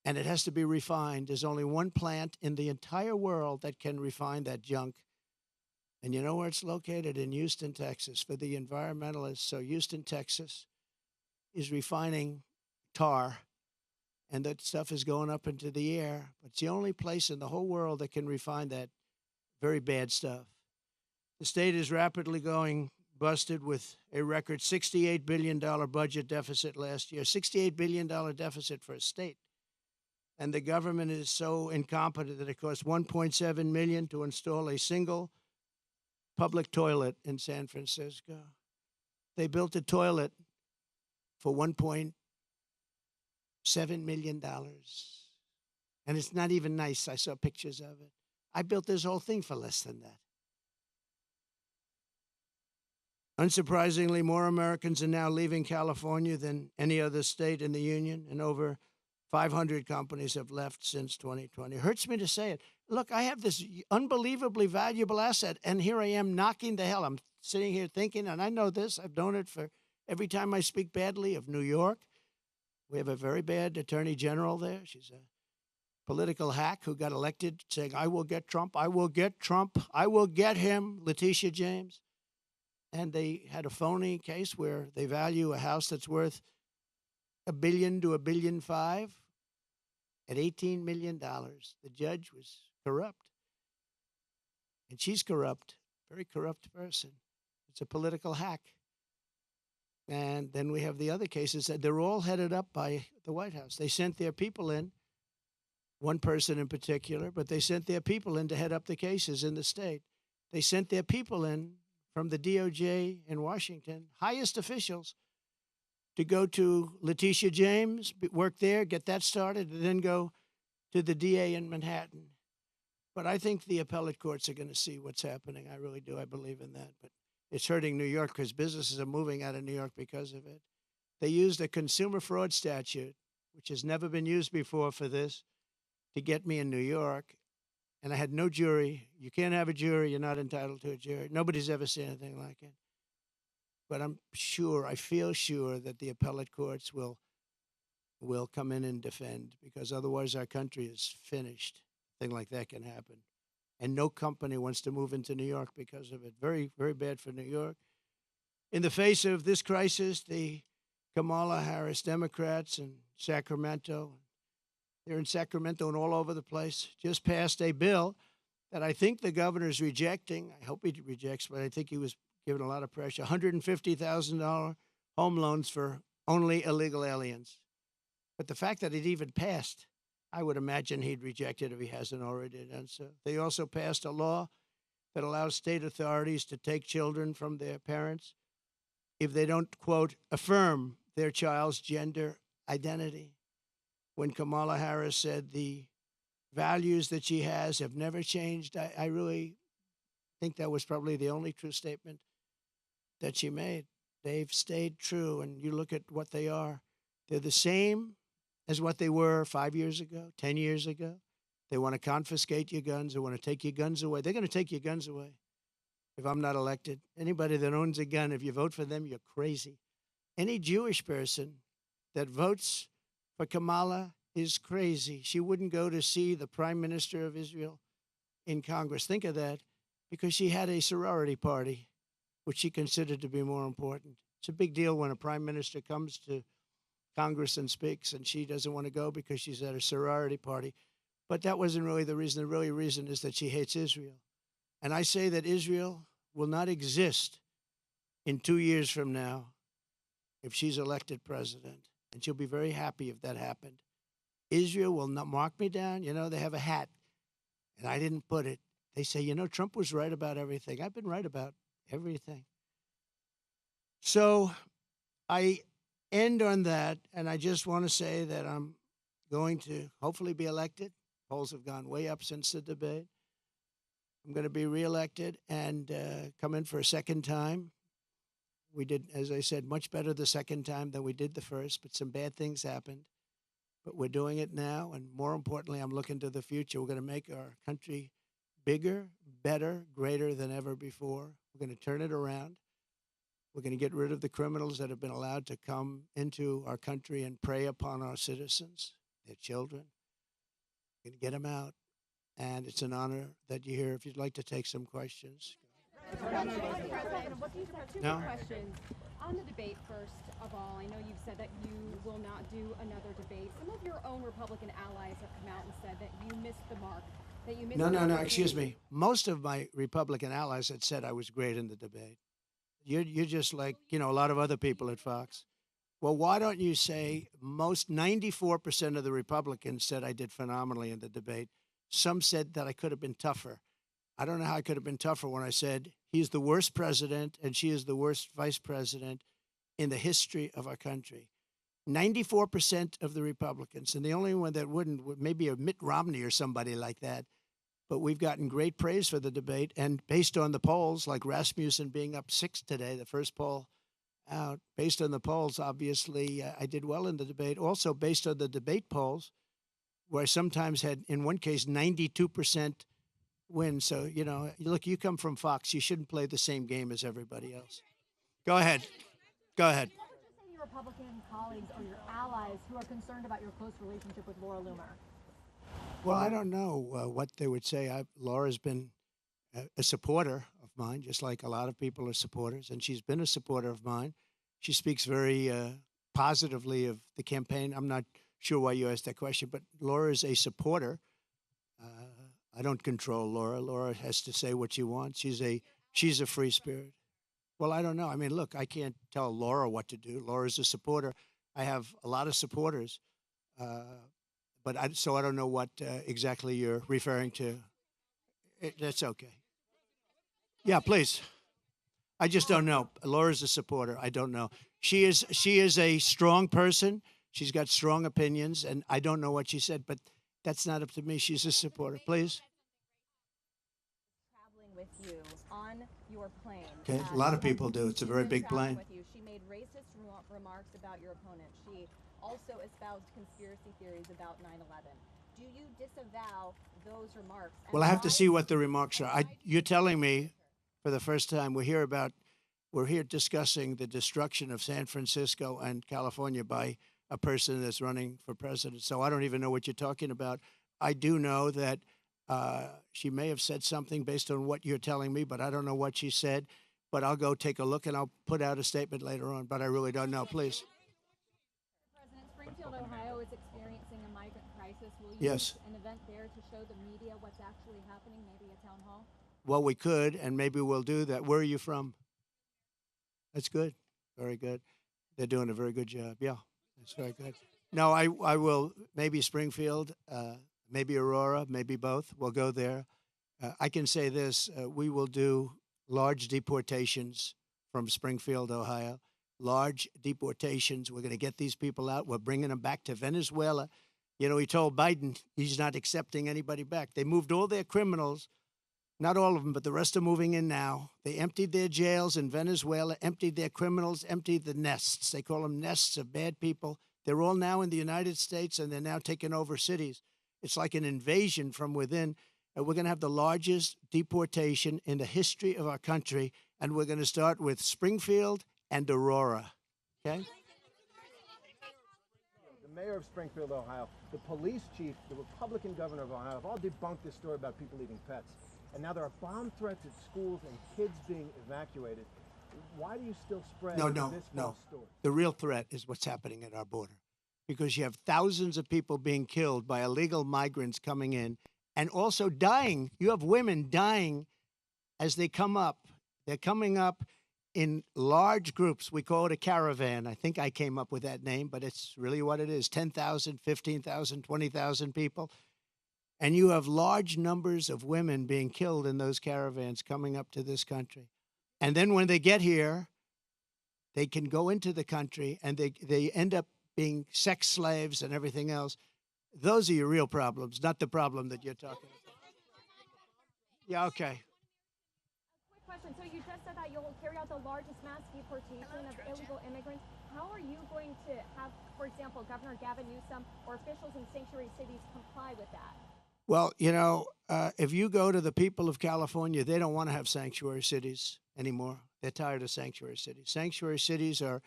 And it has to be refined. There's only one plant in the entire world that can refine that junk. And you know where it's located? In Houston, Texas, for the environmentalists. So Houston, Texas is refining tar, and that stuff is going up into the air. But it's the only place in the whole world that can refine that very bad stuff. The state is rapidly going busted with a record $68 billion budget deficit last year, $68 billion deficit for a state. And the government is so incompetent that it costs $1.7 million to install a single public toilet in San Francisco. They built a toilet for $1.7 million. And it's not even nice. I saw pictures of it. I built this whole thing for less than that. Unsurprisingly, more Americans are now leaving California than any other state in the union, and over 500 companies have left since 2020. It hurts me to say it. Look, I have this unbelievably valuable asset, and here I am knocking the hell. I'm sitting here thinking, and I know this, I've known it for every time I speak badly of New York. We have a very bad attorney general there. She's a political hack who got elected saying, I will get Trump, I will get Trump, I will get him, Letitia James. And they had a phony case where they value a house that's worth $1 billion to $1.5 billion at $18 million. The judge was corrupt. And she's corrupt, very corrupt person. It's a political hack. And then we have the other cases that they're all headed up by the White House. They sent their people in, one person in particular, but they sent their people in to head up the cases in the state. They sent their people in from the DOJ in Washington, highest officials, to go to Letitia James, work there, get that started, and then go to the DA in Manhattan. But I think the appellate courts are going to see what's happening. I really do. I believe in that. But it's hurting New York because businesses are moving out of New York because of it. They used a consumer fraud statute, which has never been used before for this, to get me in New York. And I had no jury. You can't have a jury. You're not entitled to a jury. Nobody's ever seen anything like it. But I'm sure, I feel sure that the appellate courts will come in and defend, because otherwise our country is finished. A thing like that can happen. And no company wants to move into New York because of it. Very, very bad for New York. In the face of this crisis, the Kamala Harris Democrats in Sacramento, they're in Sacramento and all over the place, just passed a bill that I think the governor's rejecting. I hope he rejects, but I think he was given a lot of pressure. $150,000 home loans for only illegal aliens. But the fact that it even passed, I would imagine he'd reject it if he hasn't already done so. They also passed a law that allows state authorities to take children from their parents if they don't, quote, affirm their child's gender identity. When Kamala Harris said the values that she has have never changed, I really think that was probably the only true statement that she made. They've stayed true, and you look at what they are. They're the same as what they were 5 years ago, 10 years ago. They want to confiscate your guns. They want to take your guns away. They're going to take your guns away if I'm not elected. Anybody that owns a gun, if you vote for them, you're crazy. Any Jewish person that votes for Kamala is crazy. She wouldn't go to see the Prime Minister of Israel in Congress. Think of that, because she had a sorority party, which she considered to be more important. It's a big deal when a Prime Minister comes to Congress and speaks, and she doesn't want to go because she's at a sorority party. But that wasn't really the reason. The really reason is that she hates Israel. And I say that Israel will not exist in 2 years from now if she's elected president. And she'll be very happy if that happened. Israel will not mark me down. You know, they have a hat, and I didn't put it. They say, you know, Trump was right about everything. I've been right about everything. So I end on that, and I just want to say that I'm going to hopefully be elected. Polls have gone way up since the debate. I'm going to be reelected and come in for a second time. We did, as I said, much better the second time than we did the first, but some bad things happened. But we're doing it now, and more importantly, I'm looking to the future. We're going to make our country bigger, better, greater than ever before. We're going to turn it around. We're going to get rid of the criminals that have been allowed to come into our country and prey upon our citizens, their children. We're going to get them out. And it's an honor that you're here. If you'd like to take some questions.
Two questions. On the debate, first of all, I know you've said that you will not do another debate. Some of your own Republican allies have come out and said that you missed the mark. That you missed
No, excuse me. Most of my Republican allies had said I was great in the debate. You're just like, you know, a lot of other people at Fox. Well, why don't you say most 94% of the Republicans said I did phenomenally in the debate. Some said that I could have been tougher. I don't know how I could have been tougher when I said he's the worst president and she is the worst vice president in the history of our country. 94% of the Republicans, and the only one that wouldn't, maybe a Mitt Romney or somebody like that. But we've gotten great praise for the debate. And based on the polls, like Rasmussen being up 6 today, the first poll out, based on the polls, obviously, I did well in the debate. Also, based on the debate polls, where I sometimes had, in one case, 92% win. So, you know, look, you come from Fox. You shouldn't play the same game as everybody else. Go ahead. Go ahead.
What would you say to your Republican colleagues or your allies who are concerned about your close relationship with Laura Loomer?
Well, I don't know what they would say. Laura's been a supporter of mine, just like a lot of people are supporters, and she's been a supporter of mine. She speaks very positively of the campaign. I'm not sure why you asked that question, but Laura is a supporter. I don't control Laura. Laura has to say what she wants. She's a free spirit. Well, I don't know. I mean, look, I can't tell Laura what to do. Laura's a supporter. I have a lot of supporters. So I don't know what exactly you're referring to. That's okay. Yeah, please. I just don't know. Laura's a supporter. I don't know. She is a strong person. She's got strong opinions, and I don't know what she said, but that's not up to me. She's a supporter. Please.
Traveling with you on your plane.
Okay, a lot of people do. It's a very big plane.
With you. She made racist remarks about your opponent. She also espoused conspiracy theories about 9/11. Do you disavow those remarks?
Well, I have to see what the remarks are. You're telling me for the first time we're here discussing the destruction of San Francisco and California by a person that's running for president. So I don't even know what you're talking about. I do know that she may have said something based on what you're telling me, but I don't know what she said. But I'll go take a look and I'll put out a statement later on. But I really don't know. Please.
President, Springfield, Ohio is experiencing a migrant crisis. Will you
Yes.
use an event there to show the media what's actually happening, maybe a town hall?
Well, we could, and maybe we'll do that. Where are you from? That's good. Very good. They're doing a very good job. Yeah, that's very good. No, I will, maybe Springfield, maybe Aurora, maybe both. We'll go there. I can say this, we will do large deportations from Springfield, Ohio. Large deportations. We're going to get these people out. We're bringing them back to Venezuela. You know, he told Biden he's not accepting anybody back. They moved all their criminals, not all of them, but the rest are moving in now. They emptied their jails in Venezuela, emptied their criminals, emptied the nests. They call them nests of bad people. They're all now in the United States, and they're now taking over cities. It's like an invasion from within. And we're going to have the largest deportation in the history of our country. And we're going to start with Springfield and Aurora. Okay?
The mayor of Springfield, Ohio, the police chief, the Republican governor of Ohio have all debunked this story about people eating pets. And now there are bomb threats at schools and kids being evacuated. Why do you still spread this false story?
The real threat is what's happening at our border, because you have thousands of people being killed by illegal migrants coming in and also dying. You have women dying as they come up. They're coming up in large groups. We call it a caravan. I think I came up with that name, but it's really what it is. 10,000, 15,000, 20,000 people. And you have large numbers of women being killed in those caravans coming up to this country. And then when they get here, they can go into the country and they end up being sex slaves and everything else. Those are your real problems, not the problem that you're talking about. Yeah, okay.
Quick question. So you just said that you'll carry out the largest mass deportation of illegal immigrants. How are you going to have, for example, Governor Gavin Newsom or officials in sanctuary cities comply with that?
Well, if you go to the people of California, they don't want to have sanctuary cities anymore. They're tired of sanctuary cities. Sanctuary cities are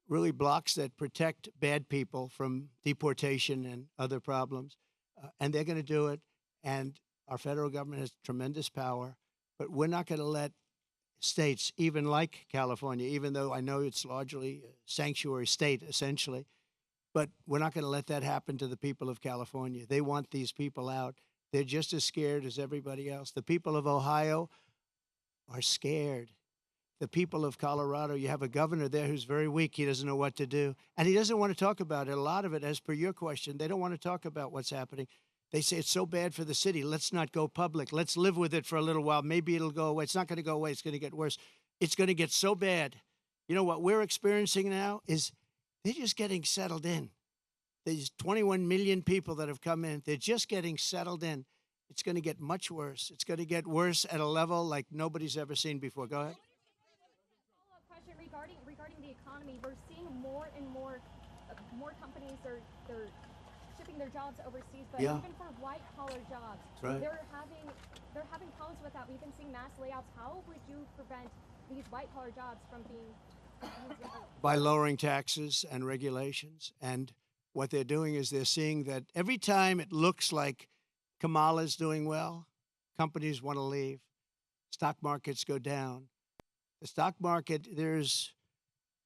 really blocks that protect bad people from deportation and other problems. And they're going to do it. And our federal government has tremendous power. But we're not going to let states, even like California, even though I know it's largely a sanctuary state, essentially, but we're not going to let that happen to the people of California. They want these people out. They're just as scared as everybody else. The people of Ohio are scared. The people of Colorado, you have a governor there who's very weak. He doesn't know what to do. And he doesn't want to talk about it. A lot of it, as per your question, they don't want to talk about what's happening. They say it's so bad for the city. Let's not go public. Let's live with it for a little while. Maybe it'll go away. It's not going to go away. It's going to get worse. It's going to get so bad. You know what we're experiencing now is they're just getting settled in. There's 21 million people that have come in. They're just getting settled in. It's going to get much worse. It's going to get worse at a level like nobody's ever seen before. Go ahead.
Follow-up question regarding the economy. We're seeing more and more companies are shipping their jobs overseas, but
Yeah.
even for white-collar jobs,
Right.
they're having problems with that. We've been seeing mass layoffs. How would you prevent these white-collar jobs from being
By lowering taxes and regulations. And what they're doing is they're seeing that every time it looks like Kamala's doing well, companies want to leave. Stock markets go down. The stock market, there's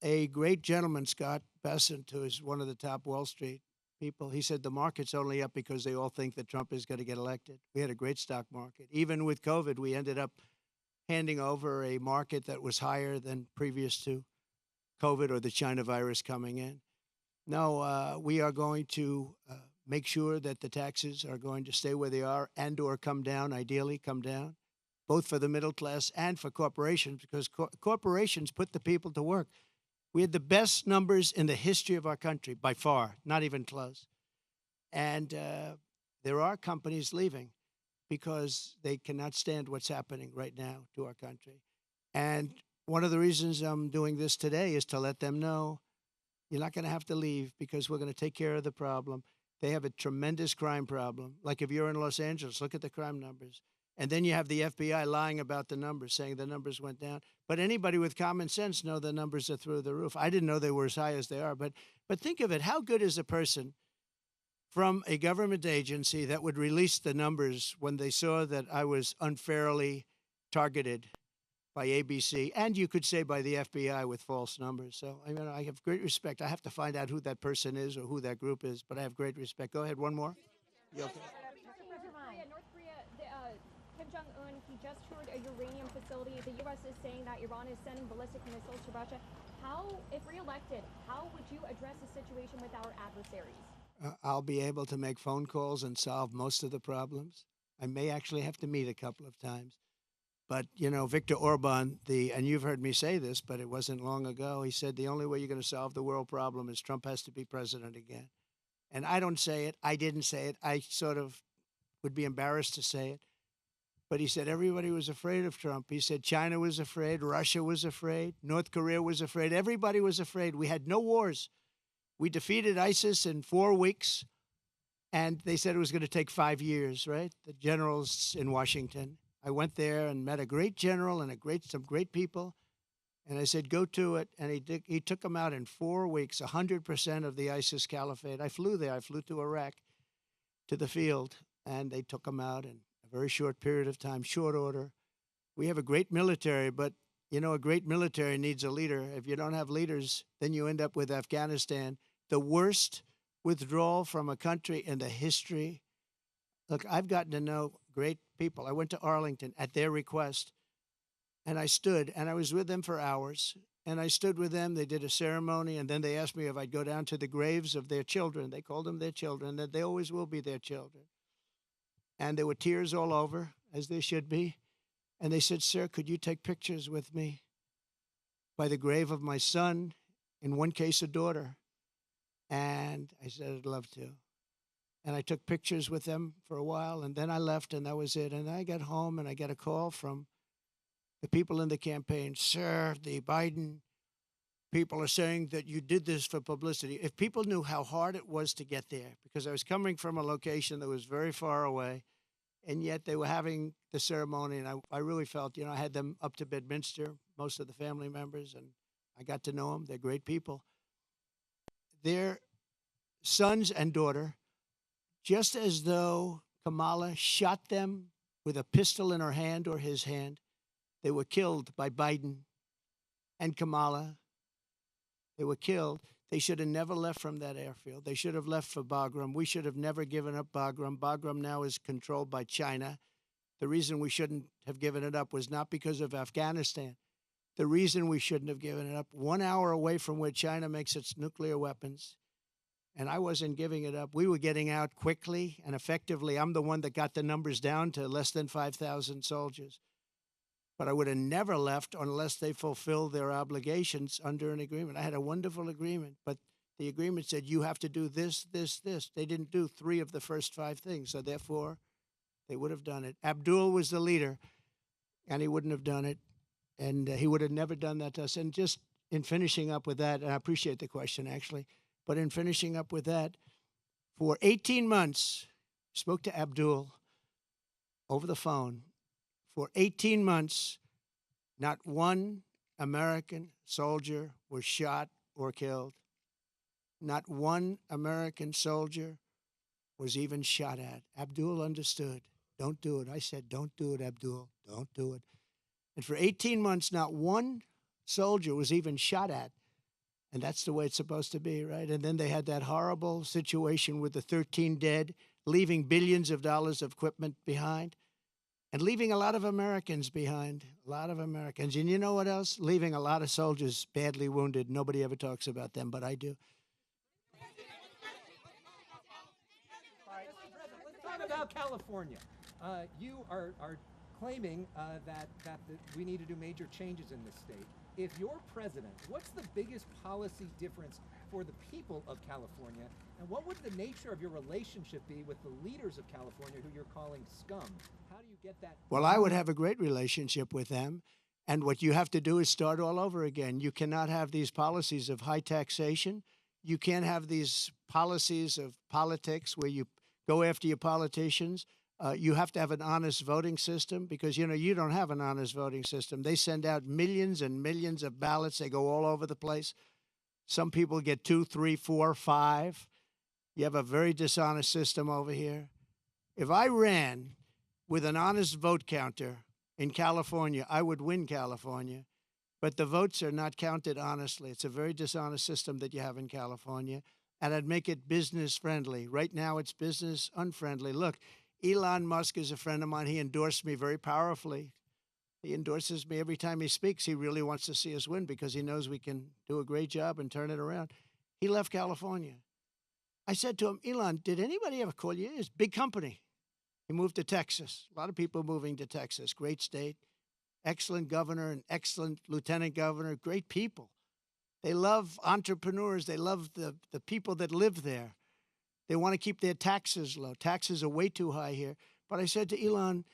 a great gentleman, Scott Bessent, who is one of the top Wall Street people. He said the market's only up because they all think that Trump is going to get elected. We had a great stock market. Even with COVID, we ended up handing over a market that was higher than previous to COVID or the China virus coming in. No, we are going to make sure that the taxes are going to stay where they are and or come down, ideally come down, both for the middle class and for corporations, because corporations put the people to work. We had the best numbers in the history of our country, by far, not even close. And there are companies leaving because they cannot stand what's happening right now to our country. And one of the reasons I'm doing this today is to let them know you're not going to have to leave because we're going to take care of the problem. They have a tremendous crime problem. Like if you're in Los Angeles, look at the crime numbers. And then you have the FBI lying about the numbers, saying the numbers went down. But anybody with common sense know the numbers are through the roof. I didn't know they were as high as they are. But think of it. How good is a person from a government agency that would release the numbers when they saw that I was unfairly targeted by ABC, and you could say by the FBI with false numbers. So I have great respect. I have to find out who that person is or who that group is, but I have great respect. Go ahead, one more. You okay?
North Korea, Kim Jong-un, he just toured a uranium facility. The U.S. is saying that Iran is sending ballistic missiles to Russia. How, if reelected, how would you address the situation with our adversaries?
I'll be able to make phone calls and solve most of the problems. I may actually have to meet a couple of times. But, Viktor Orban, and you've heard me say this, but it wasn't long ago, he said the only way you're going to solve the world problem is Trump has to be president again. And I don't say it. I didn't say it. I sort of would be embarrassed to say it. But he said everybody was afraid of Trump. He said China was afraid. Russia was afraid. North Korea was afraid. Everybody was afraid. We had no wars. We defeated ISIS in 4 weeks, and they said it was going to take 5 years, right? The generals in Washington. I went there and met a great general and some great people. And I said, go to it. And he took them out in 4 weeks, 100% of the ISIS caliphate. I flew there. I flew to Iraq, to the field, and they took them out in a very short period of time, short order. We have a great military, but, you know, a great military needs a leader. If you don't have leaders, then you end up with Afghanistan, the worst withdrawal from a country in the history. Look, I've gotten to know great people. I went to Arlington at their request, and I stood, and I was with them for hours, and I stood with them. They did a ceremony, and then they asked me if I'd go down to the graves of their children. They called them their children, that they always will be their children. And there were tears all over, as there should be. And they said, sir, could you take pictures with me by the grave of my son, in one case, a daughter? And I said, I'd love to. And I took pictures with them for a while, and then I left, and that was it. And I got home, and I got a call from the people in the campaign. Sir, the Biden people are saying that you did this for publicity. If people knew how hard it was to get there, because I was coming from a location that was very far away, and yet they were having the ceremony, and I really felt, you know, I had them up to Bedminster, most of the family members, and I got to know them. They're great people. Their sons and daughter, just as though Kamala shot them with a pistol in her hand or his hand, they were killed by Biden and Kamala. They were killed. They should have never left from that airfield. They should have left for Bagram. We should have never given up Bagram. Bagram now is controlled by China. The reason we shouldn't have given it up was not because of Afghanistan. The reason we shouldn't have given it up, 1 hour away from where China makes its nuclear weapons, and I wasn't giving it up. We were getting out quickly and effectively. I'm the one that got the numbers down to less than 5,000 soldiers. But I would have never left unless they fulfilled their obligations under an agreement. I had a wonderful agreement, but the agreement said you have to do this, this, this. They didn't do 3 of the first 5 things, so therefore they would have done it. Abdul was the leader, and he wouldn't have done it, and he would have never done that to us. And just in finishing up with that, and I appreciate the question, actually, but in finishing up with that, for 18 months, spoke to Abdul over the phone. For 18 months, not one American soldier was shot or killed. Not one American soldier was even shot at. Abdul understood. Don't do it. I said, don't do it, Abdul. Don't do it. And for 18 months, not one soldier was even shot at. And that's the way it's supposed to be, right? And then they had that horrible situation with the 13 dead, leaving billions of dollars of equipment behind. And leaving a lot of Americans behind, a lot of Americans. And you know what else? Leaving a lot of soldiers badly wounded. Nobody ever talks about them, but I do.
All right, let's talk about California. You are claiming that we need to do major changes in this state. If you're president, what's the biggest policy difference for the people of California? And what would the nature of your relationship be with the leaders of California who you're calling scum? How do you get that?
Well, I would have a great relationship with them. And what you have to do is start all over again. You cannot have these policies of high taxation. You can't have these policies of politics where you go after your politicians. You have to have an honest voting system because, you know, you don't have an honest voting system. They send out millions and millions of ballots. They go all over the place. Some people get 2, 3, 4, 5. You have a very dishonest system over here. If I ran with an honest vote counter in California, I would win California. But the votes are not counted honestly. It's a very dishonest system that you have in California. And I'd make it business friendly. Right now, it's business unfriendly. Look, Elon Musk is a friend of mine. He endorsed me very powerfully. He endorses me every time he speaks. He really wants to see us win because he knows we can do a great job and turn it around. He left California. I said to him, Elon, did anybody ever call you? It's a big company. He moved to Texas. A lot of people moving to Texas. Great state. Excellent governor and excellent lieutenant governor. Great people. They love entrepreneurs. They love the people that live there. They want to keep their taxes low. Taxes are way too high here. But I said to Elon,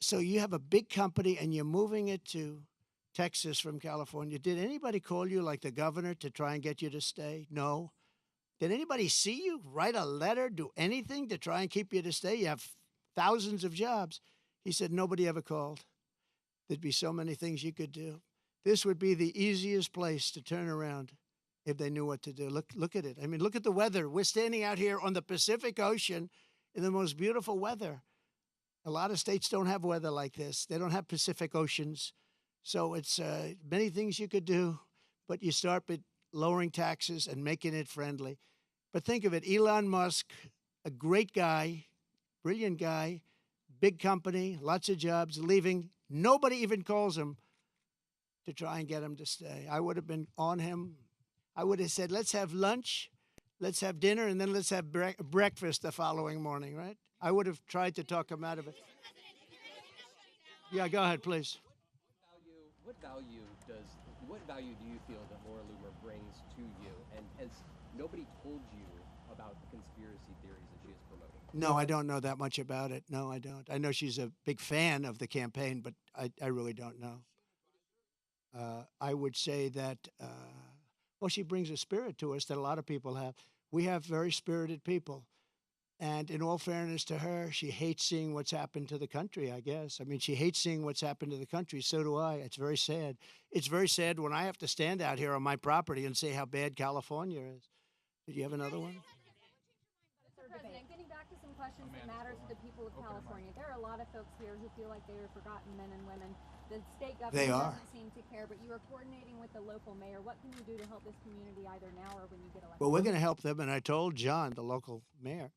so you have a big company and you're moving it to Texas from California. Did anybody call you, like the governor, to try and get you to stay? No. Did anybody see you write a letter, do anything to try and keep you to stay? You have thousands of jobs. He said, nobody ever called. There'd be so many things you could do. This would be the easiest place to turn around if they knew what to do. Look at it. I mean, look at the weather. We're standing out here on the Pacific Ocean in the most beautiful weather. A lot of states don't have weather like this. They don't have Pacific Oceans. So it's many things you could do, but you start with lowering taxes and making it friendly. But think of it, Elon Musk, a great guy, brilliant guy, big company, lots of jobs, leaving. Nobody even calls him to try and get him to stay. I would have been on him. I would have said, let's have lunch, let's have dinner, and then let's have breakfast the following morning, right? I would have tried to talk him out of it. Yeah, go ahead, please.
What value do you feel that Laura Loomer brings to you? And has nobody told you about the conspiracy theories that she is promoting?
No, I don't know that much about it. No, I don't. I know she's a big fan of the campaign, but I really don't know. I would say that, well, she brings a spirit to us that a lot of people have. We have very spirited people. And in all fairness to her, she hates seeing what's happened to the country, I guess. I mean, she hates seeing what's happened to the country. So do I. It's very sad. It's very sad when I have to stand out here on my property and say how bad California is. Did you have another one?
Mr. President, getting back to some questions that matter to the people of California. There are a lot of folks here who feel like they are forgotten men and women. The state government doesn't seem to care, but you are coordinating with the local mayor. What can you do to help this community either now or when you get elected?
Well, we're going to help them, and I told John, the local mayor,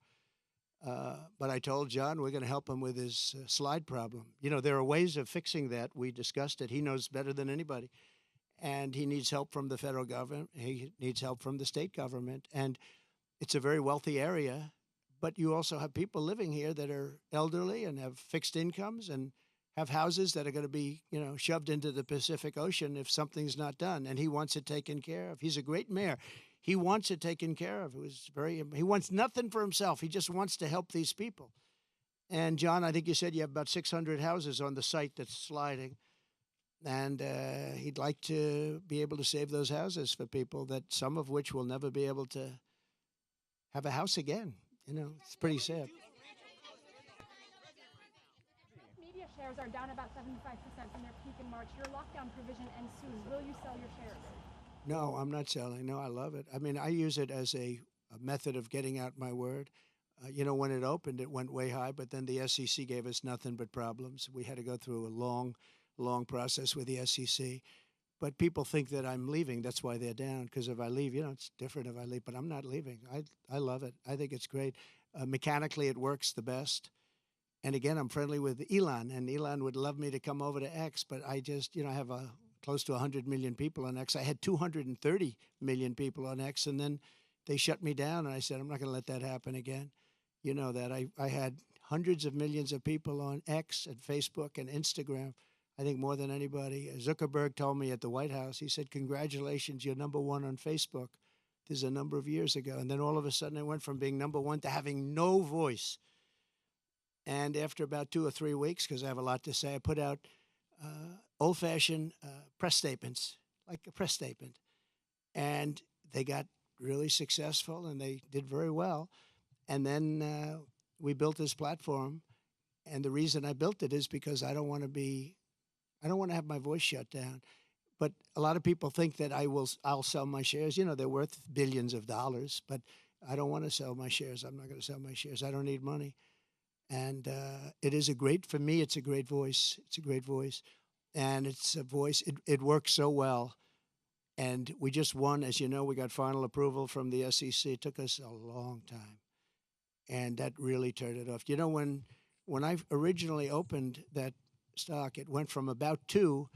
but I told John we're going to help him with his slide problem. You know, there are ways of fixing that. We discussed it. He knows better than anybody. And he needs help from the federal government. He needs help from the state government. And it's a very wealthy area, but you also have people living here that are elderly and have fixed incomes and have houses that are going to be, you know, shoved into the Pacific Ocean if something's not done. And he wants it taken care of. He's a great mayor. He wants it taken care of. He wants nothing for himself. He just wants to help these people. And John, I think you said you have about 600 houses on the site that's sliding. And he'd like to be able to save those houses for people, that some of which will never be able to have a house again. You know, it's pretty sad.
Media shares are down about 75% from their peak in March. Your lockdown provision ends soon. Will you sell your shares?
No, I'm not selling. No, I love it. I mean, I use it as a method of getting out my word. You know, when it opened, it went way high, but then the SEC gave us nothing but problems. We had to go through a long process with the SEC. But people think that I'm leaving. That's why they're down, because if I leave, you know, it's different if I leave. But I'm not leaving. I love it. I think it's great. Mechanically, it works the best. And again, I'm friendly with Elon, and Elon would love me to come over to X, but I just, you know, I have close to 100 million people on X. I had 230 million people on X, and then they shut me down, and I said, I'm not going to let that happen again. You know that. I had hundreds of millions of people on X and Facebook and Instagram, I think more than anybody. Zuckerberg told me at the White House, he said, congratulations, you're number one on Facebook. This is a number of years ago. And then all of a sudden, I went from being number one to having no voice. And after about 2 or 3 weeks, because I have a lot to say, I put out old-fashioned press statements, like a press statement. And they got really successful, and they did very well. And then we built this platform. And the reason I built it is because I don't want to have my voice shut down. But a lot of people think that I'll sell my shares. You know, they're worth billions of dollars, but I don't want to sell my shares. I'm not going to sell my shares. I don't need money. And it is for me, it's a great voice. It's a great voice. And it's a voice, it works so well. And we just won, as you know, we got final approval from the SEC. It took us a long time. And that really turned it off. You know, when I originally opened that stock, it went from about 2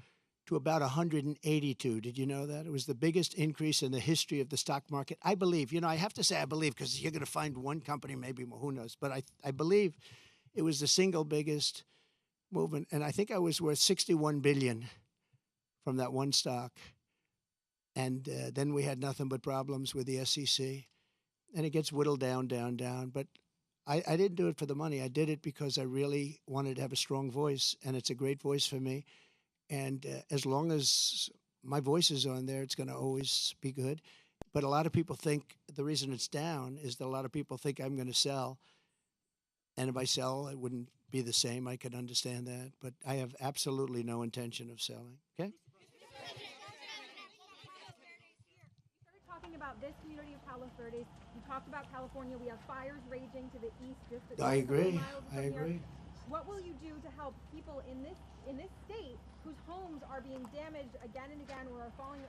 to about 182. Did you know that? It was the biggest increase in the history of the stock market. I believe, you know, I have to say I believe, because you're going to find one company, maybe more, who knows. But I believe it was the single biggest movement. And I think I was worth $61 billion from that one stock. And then we had nothing but problems with the SEC. And it gets whittled down. But I didn't do it for the money. I did it because I really wanted to have a strong voice, and it's a great voice for me. And as long as my voice is on there, it's going to always be good. But a lot of people think the reason it's down is that a lot of people think I'm going to sell. And if I sell, it wouldn't be the same. I can understand that. But I have absolutely no intention of selling. Okay?
Started talking about this community of Palos Verdes. You talked about California. We have fires raging to the east.
I agree.
Miles from
I
here.
agree.
What will you do to help people in this state whose homes are being damaged again and again, or are falling,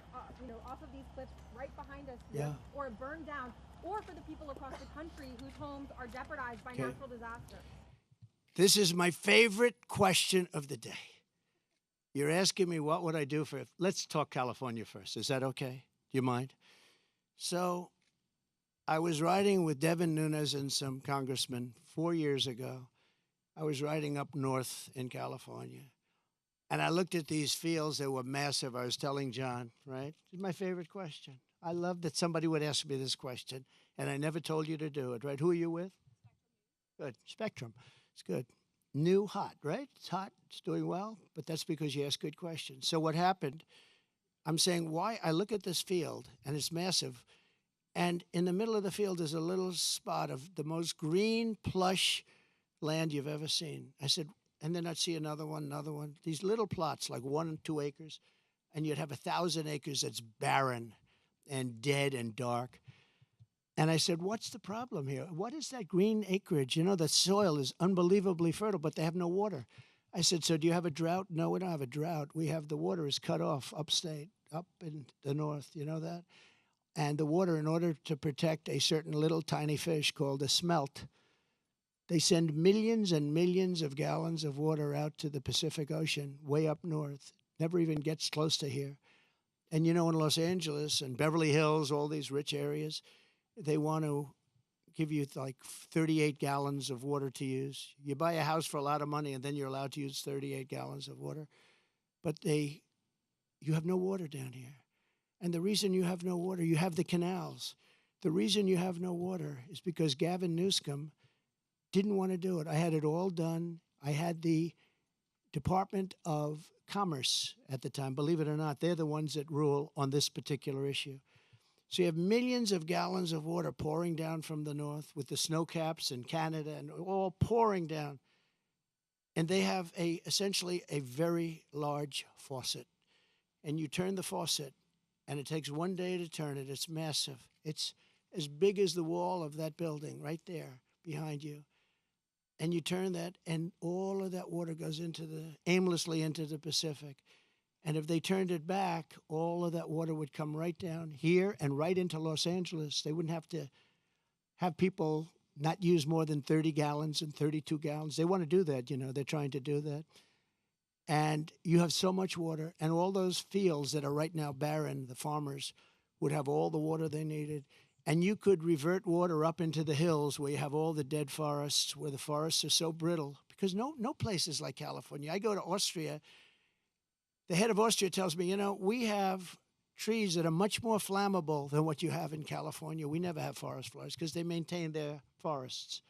off of these cliffs right behind us, here,
Yeah.
or burned down, or for the people across the country whose homes are jeopardized by
Okay.
natural disaster?
This is my favorite question of the day. You're asking me what would I do for. Let's talk California first. Is that okay? Do you mind? So, I was riding with Devin Nunes and some congressmen 4 years ago. I was riding up north in California, and I looked at these fields. They were massive. I was telling John, right? It's my favorite question. I love that somebody would ask me this question, and I never told you to do it, right? Who are you with? Good. Spectrum. It's good. New, hot, right? It's hot. It's doing well, but that's because you ask good questions. So what happened, I'm saying why I look at this field, and it's massive, and in the middle of the field is a little spot of the most green, plush land you've ever seen. I said, and then I'd see another one, these little plots, like 1 and 2 acres, and you'd have 1,000 acres that's barren and dead and dark. And I said, what's the problem here? What is that green acreage? You know, the soil is unbelievably fertile, but they have no water. I said, so do you have a drought? No, we don't have a drought. We have the water is cut off upstate, up in the north. You know that? And the water, in order to protect a certain little tiny fish called a smelt, they send millions and millions of gallons of water out to the Pacific Ocean, way up north. Never even gets close to here. And you know, in Los Angeles and Beverly Hills, all these rich areas, they want to give you like 38 gallons of water to use. You buy a house for a lot of money, and then you're allowed to use 38 gallons of water. But you have no water down here. And the reason you have no water, you have the canals. The reason you have no water is because Gavin Newsom didn't want to do it. I had it all done. I had the Department of Commerce at the time. Believe it or not, they're the ones that rule on this particular issue. So you have millions of gallons of water pouring down from the north with the snow caps in Canada and all pouring down. And they have essentially a very large faucet. And you turn the faucet, and it takes 1 day to turn it. It's massive. It's as big as the wall of that building right there behind you. And you turn that, and all of that water goes aimlessly into the Pacific. And if they turned it back, all of that water would come right down here and right into Los Angeles. They wouldn't have to have people not use more than 30 gallons and 32 gallons. They want to do that, you know. They're trying to do that. And you have so much water, and all those fields that are right now barren, the farmers would have all the water they needed. And you could revert water up into the hills where you have all the dead forests, where the forests are so brittle, because no place is like California. I go to Austria. The head of Austria tells me, you know, we have trees that are much more flammable than what you have in California. We never have forest fires because they maintain their forests.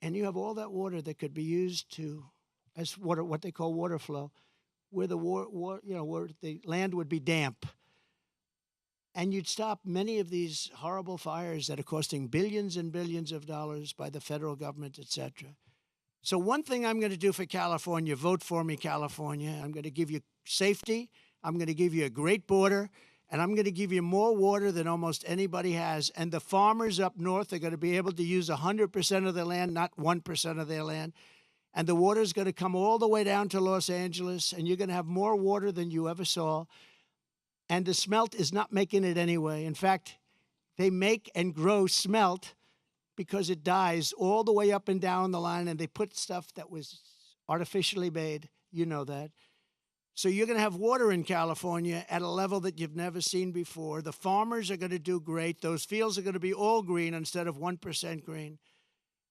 And you have all that water that could be used as water, what they call water flow, where where the land would be damp. And you'd stop many of these horrible fires that are costing billions and billions of dollars by the federal government, et cetera. So one thing I'm going to do for California, vote for me, California. I'm going to give you safety. I'm going to give you a great border. And I'm going to give you more water than almost anybody has. And the farmers up north are going to be able to use 100% of their land, not 1% of their land. And the water is going to come all the way down to Los Angeles. And you're going to have more water than you ever saw. And the smelt is not making it anyway. In fact, they make and grow smelt because it dies all the way up and down the line, and they put stuff that was artificially made. You know that. So you're going to have water in California at a level that you've never seen before. The farmers are going to do great. Those fields are going to be all green instead of 1% green.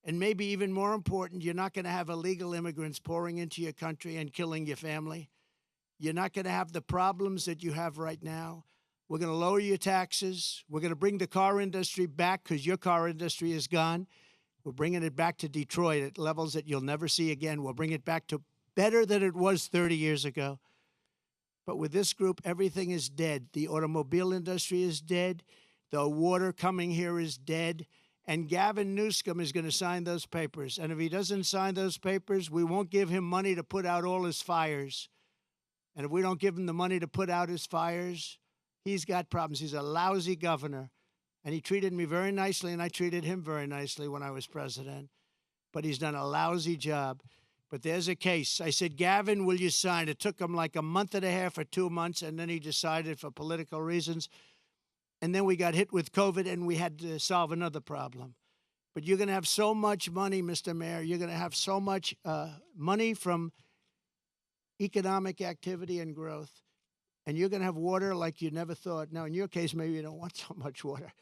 And maybe even more important, you're not going to have illegal immigrants pouring into your country and killing your family. You're not going to have the problems that you have right now. We're going to lower your taxes. We're going to bring the car industry back because your car industry is gone. We're bringing it back to Detroit at levels that you'll never see again. We'll bring it back to better than it was 30 years ago. But with this group, everything is dead. The automobile industry is dead. The water coming here is dead. And Gavin Newsom is going to sign those papers. And if he doesn't sign those papers, we won't give him money to put out all his fires. And if we don't give him the money to put out his fires, he's got problems. He's a lousy governor. And he treated me very nicely, and I treated him very nicely when I was president. But he's done a lousy job. But there's a case. I said, Gavin, will you sign? It took him like a month and a half or 2 months, and then he decided for political reasons. And then we got hit with COVID, and we had to solve another problem. But you're going to have so much money, Mr. Mayor. You're going to have so much money from economic activity and growth. And you're going to have water like you never thought. Now, in your case, maybe you don't want so much water.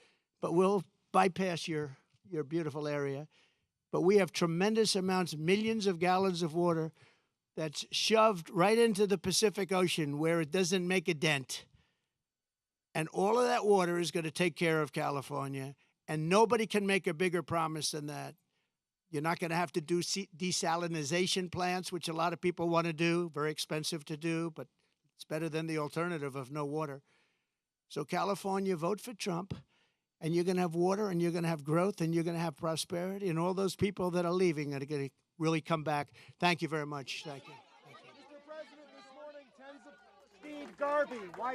But we'll bypass your beautiful area. But we have tremendous amounts, millions of gallons of water that's shoved right into the Pacific Ocean where it doesn't make a dent. And all of that water is going to take care of California. And nobody can make a bigger promise than that. You're not going to have to do desalination plants, which a lot of people want to do. Very expensive to do, but it's better than the alternative of no water. So California, vote for Trump. And you're going to have water, and you're going to have growth, and you're going to have prosperity. And all those people that are leaving are going to really come back. Thank you very much. Thank you.
Mr. President, this morning, tens of Steve Garvey. Why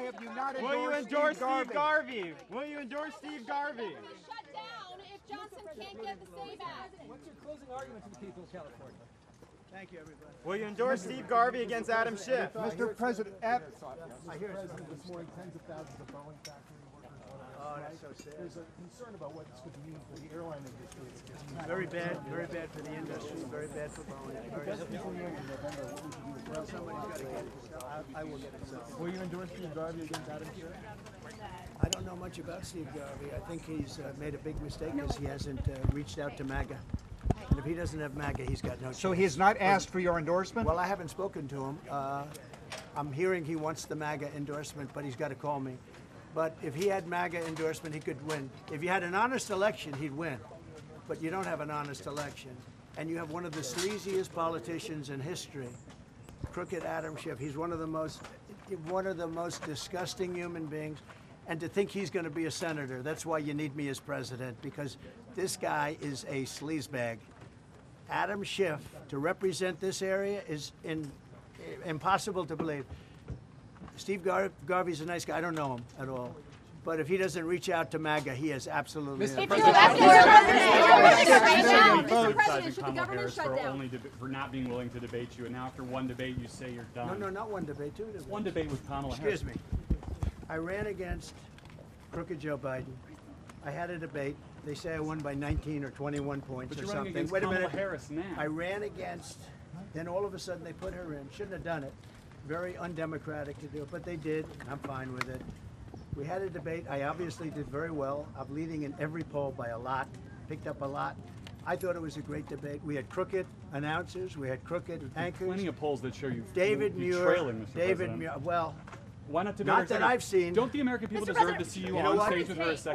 have you not endorsed
Will you endorse
Steve Garvey?
Will you endorse Steve Garvey?
Shut down if Johnson can't get the say back.
What's your closing argument to the people of California?
Thank you, everybody.
Will you endorse Steve Garvey against Adam Schiff?
Mr. President,
I hear this morning, tens of thousands of Boeing factory workers on our
Oh, that's so sad.
There's a concern about what this could mean for the airline industry.
Very bad for the industry, very bad for Boeing. Well, somebody's got to get it. I will get it. So.
Will you endorse Steve Garvey against Adam Schiff?
I don't know much about Steve Garvey. I think he's made a big mistake because he hasn't reached out to MAGA. And if he doesn't have MAGA, he's got no chance.
So he has not asked for your endorsement?
Well, I haven't spoken to him. I'm hearing he wants the MAGA endorsement, but he's got to call me. But if he had MAGA endorsement, he could win. If you had an honest election, he'd win. But you don't have an honest election. And you have one of the sleaziest politicians in history, crooked Adam Schiff. He's one of the most disgusting human beings. And to think he's going to be a senator, that's why you need me as president, because this guy is a sleazebag. Adam Schiff, to represent this area, is impossible to believe. Steve Garvey's a nice guy. I don't know him at all. But if he doesn't reach out to MAGA, he is absolutely...
Mr. President, should the government shut down?
For not being willing to debate you, and now after one debate, you say you're done.
No, not one debate, two debates.
One debate with Kamala Harris.
Excuse me. I ran against crooked Joe Biden. I had a debate. They say I won by 19 or 21 points
But
or
you're running
something.
against
Wait a
Kamala
minute.
Harris now.
I ran against, then all of a sudden they put her in. Shouldn't have done it. Very undemocratic to do it, but they did. I'm fine with it. We had a debate. I obviously did very well. I'm leading in every poll by a lot, picked up a lot. I thought it was a great debate. We had crooked announcers. We had crooked anchors.
Plenty of polls that show you
David Muir.
trailing, Mr.
David
President.
Muir. Well,
Why not debate
not
her
that
second?
I've seen.
Don't the American people
Mr.
deserve to
President,
see you
you know
on
what?
stage with her a second?